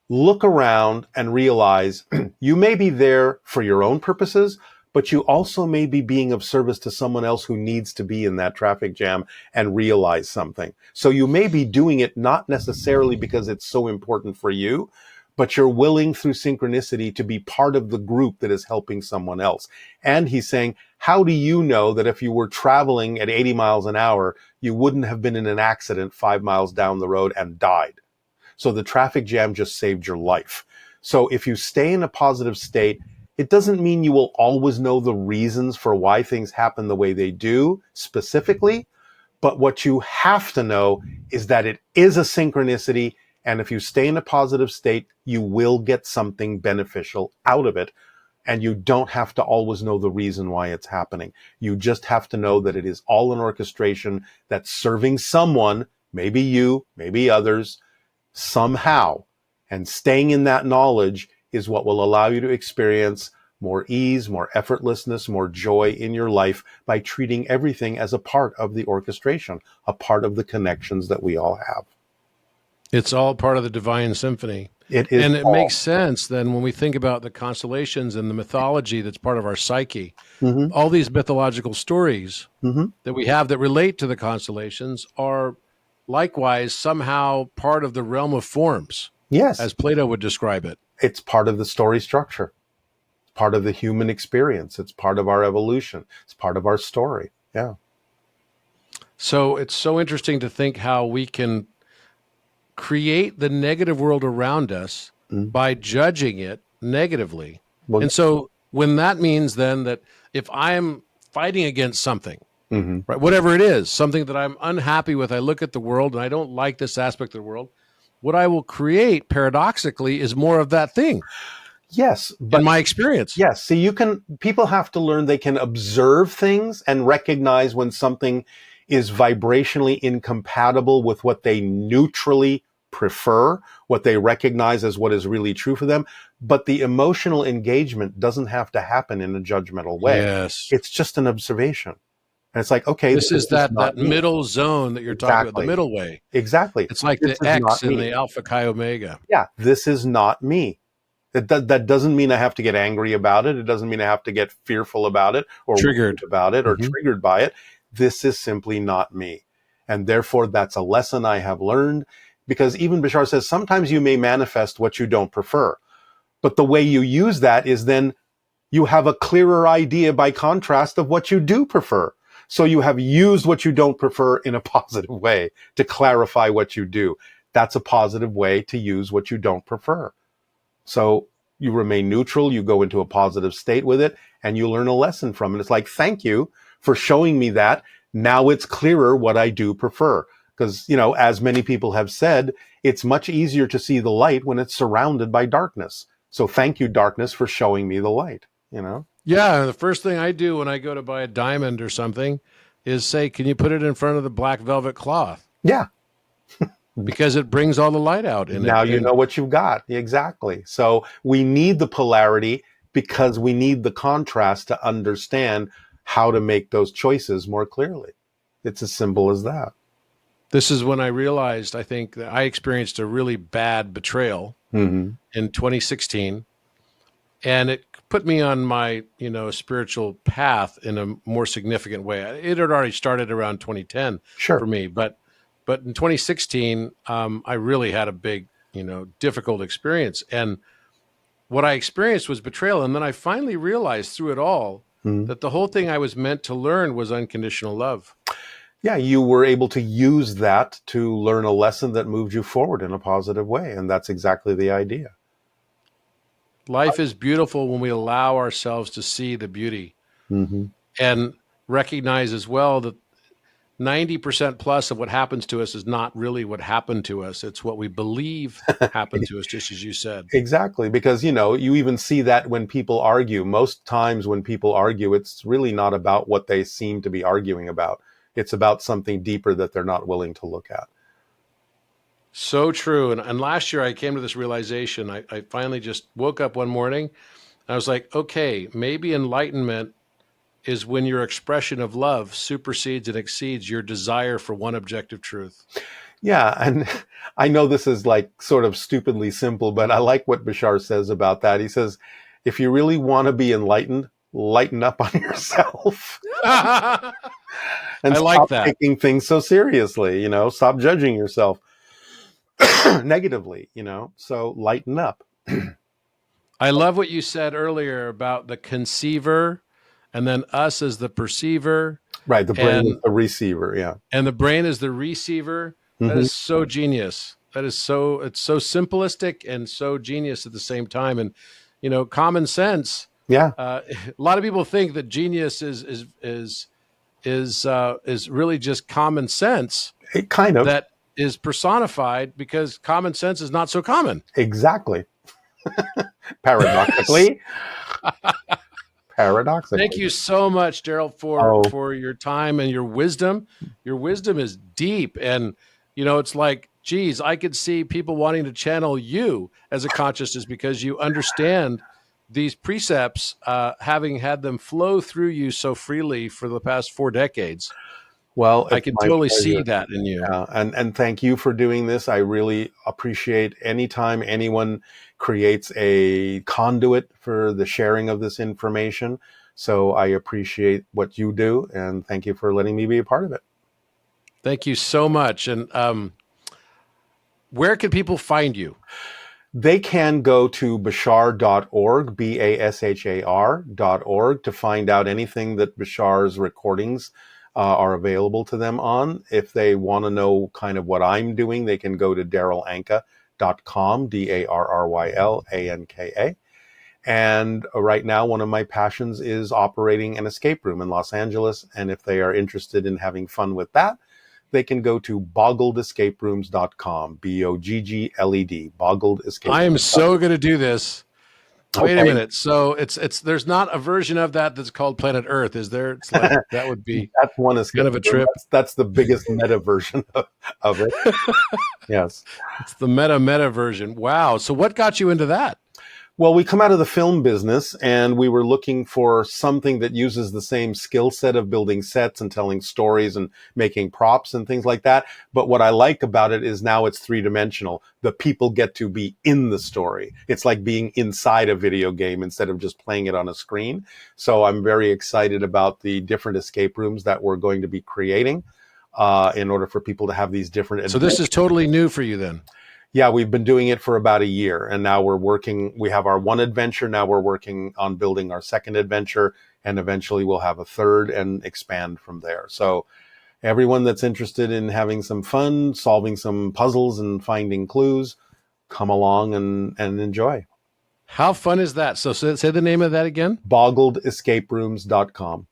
Look around and realize you may be there for your own purposes, but you also may be being of service to someone else who needs to be in that traffic jam and realize something. So you may be doing it not necessarily because it's so important for you, but you're willing through synchronicity to be part of the group that is helping someone else. And he's saying, how do you know that if you were traveling at 80 miles an hour, you wouldn't have been in an accident 5 miles down the road and died? So the traffic jam just saved your life. So if you stay in a positive state, it doesn't mean you will always know the reasons for why things happen the way they do specifically. But what you have to know is that it is a synchronicity. And if you stay in a positive state, you will get something beneficial out of it. And you don't have to always know the reason why it's happening. You just have to know that it is all an orchestration that's serving someone, maybe you, maybe others, somehow. And staying in that knowledge is what will allow you to experience more ease, more effortlessness, more joy in your life by treating everything as a part of the orchestration, a part of the connections that we all have. It's all part of the divine symphony. It is And it all. makes sense then when we think about the constellations and the mythology that's part of our psyche. Mm-hmm. All these mythological stories Mm-hmm. that we have that relate to the constellations are likewise somehow part of the realm of forms, Yes, as Plato would describe it. it's part of the story structure, part of the human experience. It's part of our evolution. It's part of our story. Yeah. So it's so interesting to think how we can create the negative world around us Mm-hmm. by judging it negatively. Well, And so when that means then that if I'm fighting against something, mm-hmm. right, whatever it is, something that I'm unhappy with, I look at the world and I don't like this aspect of the world, what I will create paradoxically is more of that thing Yes, in but my experience. yes, see, people have to learn they can observe things and recognize when something is vibrationally incompatible with what they neutrally prefer, what they recognize as what is really true for them. But the emotional engagement doesn't have to happen in a judgmental way. Yes. It's just an observation. And it's like, okay, This this is is that not me. middle zone that you're talking about, the Exactly. middle way. Exactly. It's like This the is X not in me. the Alpha Chi Omega. Yeah, this is not me. That doesn't mean I have to get angry about it. It doesn't mean I have to get fearful about it or worried Triggered. about it or Mm-hmm. triggered by it. This is simply not me. And therefore, that's a lesson I have learned, because even Bashar says sometimes you may manifest what you don't prefer. But the way you use that is then you have a clearer idea by contrast of what you do prefer. So you have used what you don't prefer in a positive way to clarify what you do. That's a positive way to use what you don't prefer. So you remain neutral, you go into a positive state with it, and you learn a lesson from it. It's like, thank you for showing me that. Now it's clearer what I do prefer. Because, as many people have said, it's much easier to see the light when it's surrounded by darkness. So thank you, darkness, for showing me the light. Yeah, the first thing I do when I go to buy a diamond or something is say, can you put it in front of the black velvet cloth? Yeah. Because it brings all the light out in Now it. you And know what you've got. Exactly. So we need the polarity because we need the contrast to understand how to make those choices more clearly. It's as simple as that. this is when I realized, I think, that I experienced a really bad betrayal Mm-hmm. in 2016. And it put me on my, spiritual path in a more significant way. It had already started around 2010 Sure. for me, but in 2016, I really had a big, difficult experience. And what I experienced was betrayal. And then I finally realized through it all Mhm. that the whole thing I was meant to learn was unconditional love. Yeah, you were able to use that to learn a lesson that moved you forward in a positive way. And that's exactly the idea. Life is beautiful when we allow ourselves to see the beauty Hmm. and recognize as well that 90% plus of what happens to us is not really what happened to us. It's what we believe happened to us, just as you said. Exactly. Because, you even see that when people argue. Most times when people argue, it's really not about what they seem to be arguing about. It's about something deeper that they're not willing to look at. So true. And last year I came to this realization. I finally just woke up one morning and I was like, okay, maybe enlightenment is when your expression of love supersedes and exceeds your desire for one objective truth. Yeah, and I know this is like sort of stupidly simple, but I like what Bashar says about that. He says, if you really want to be enlightened, lighten up on yourself I and like stop that. taking things so seriously, stop judging yourself negatively, so lighten up. I love what you said earlier about the conceiver and then us as the perceiver Right, the brain is and the receiver, yeah. the brain is the receiver. That Hmm. is so genius. It's so simplistic and so genius at the same time. And common sense. Yeah, A lot of people think that genius is really just common sense it kind of, that is personified because common sense is not so common. exactly. Paradoxically, Thank paradoxically. you so much, Daryl, Oh, for your time and your wisdom. Your wisdom is deep, and it's like, geez, I could see people wanting to channel you as a consciousness because you understand these precepts, having had them flow through you so freely for the past 4 decades. well, I it's can my totally see pleasure. that in you. And thank you for doing this. I really appreciate anytime anyone creates a conduit for the sharing of this information. So I appreciate what you do, and thank you for letting me be a part of it. Thank you so much. And where can people find you? They can go to bashar.org, bashar.org, to find out anything that Bashar's recordings are available to them on. If they want to know kind of what I'm doing, they can go to darrylanka.com, DARRYLANKA. And right now, one of my passions is operating an escape room in Los Angeles. And if they are interested in having fun with that, they can go to boggledescaperooms.com, BOGGLED, I am boggledescaperooms.com. so going to do this. Wait a Okay, minute. So it's there's not a version of that that's called Planet Earth, is there? It's like that would be that's one escape kind of a room. trip. That's the biggest meta version of it. Yes. It's the meta version. Wow. So what got you into that? Well, we come out of the film business and we were looking for something that uses the same skill set of building sets and telling stories and making props and things like that. But what I like about it is now it's three-dimensional. The people get to be in the story. It's like being inside a video game instead of just playing it on a screen. So I'm very excited about the different escape rooms that we're going to be creating in order for people to have these different So this is adventures. totally new for you then. Yeah, we've been doing it for about a year, and now we have our one adventure. Now we're working on building our second adventure, and eventually we'll have a third and expand from there. So everyone that's interested in having some fun, solving some puzzles and finding clues, come along and enjoy. How fun is that? So say the name of that again. Boggledescaperooms.com.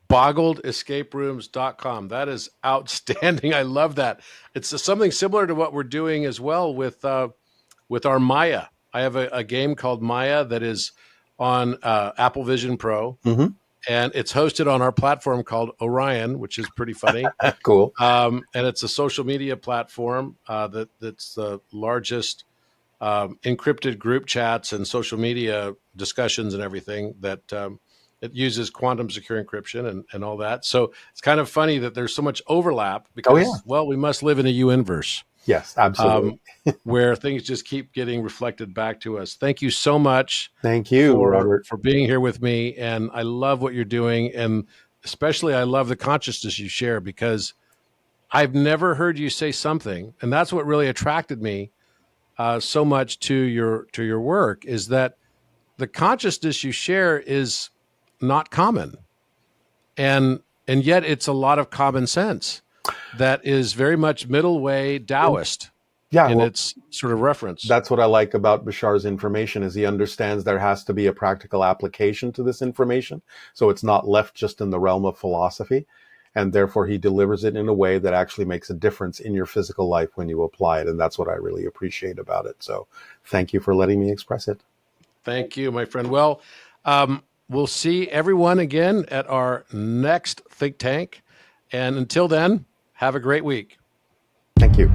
Boggledescaperooms.com. That is outstanding. I love that. It's something similar to what we're doing as well with our Maya. I have a game called Maya that is on Apple Vision Pro, Mm-hmm. and it's hosted on our platform called Orion, which is pretty funny. Cool. And it's a social media platform that's the largest encrypted group chats and social media discussions and everything that it uses quantum secure encryption and all that. So it's kind of funny that there's so much overlap Oh yeah. because, well, we must live in a universe Yes, absolutely. where things just keep getting reflected back to us. Thank you so much Thank you, Robert. for being here with me. And I love what you're doing. And especially I love the consciousness you share because I've never heard you say something. And that's what really attracted me so much to your work is that the consciousness you share is not common, and yet it's a lot of common sense that is very much middle way Taoist Yeah, in well, its sort of reference. that's what I like about Bashar's information is he understands there has to be a practical application to this information. So it's not left just in the realm of philosophy. And therefore he delivers it in a way that actually makes a difference in your physical life when you apply it. And that's what I really appreciate about it. So thank you for letting me express it. Thank you, my friend. Well, we'll see everyone again at our next think tank. And until then, have a great week. Thank you.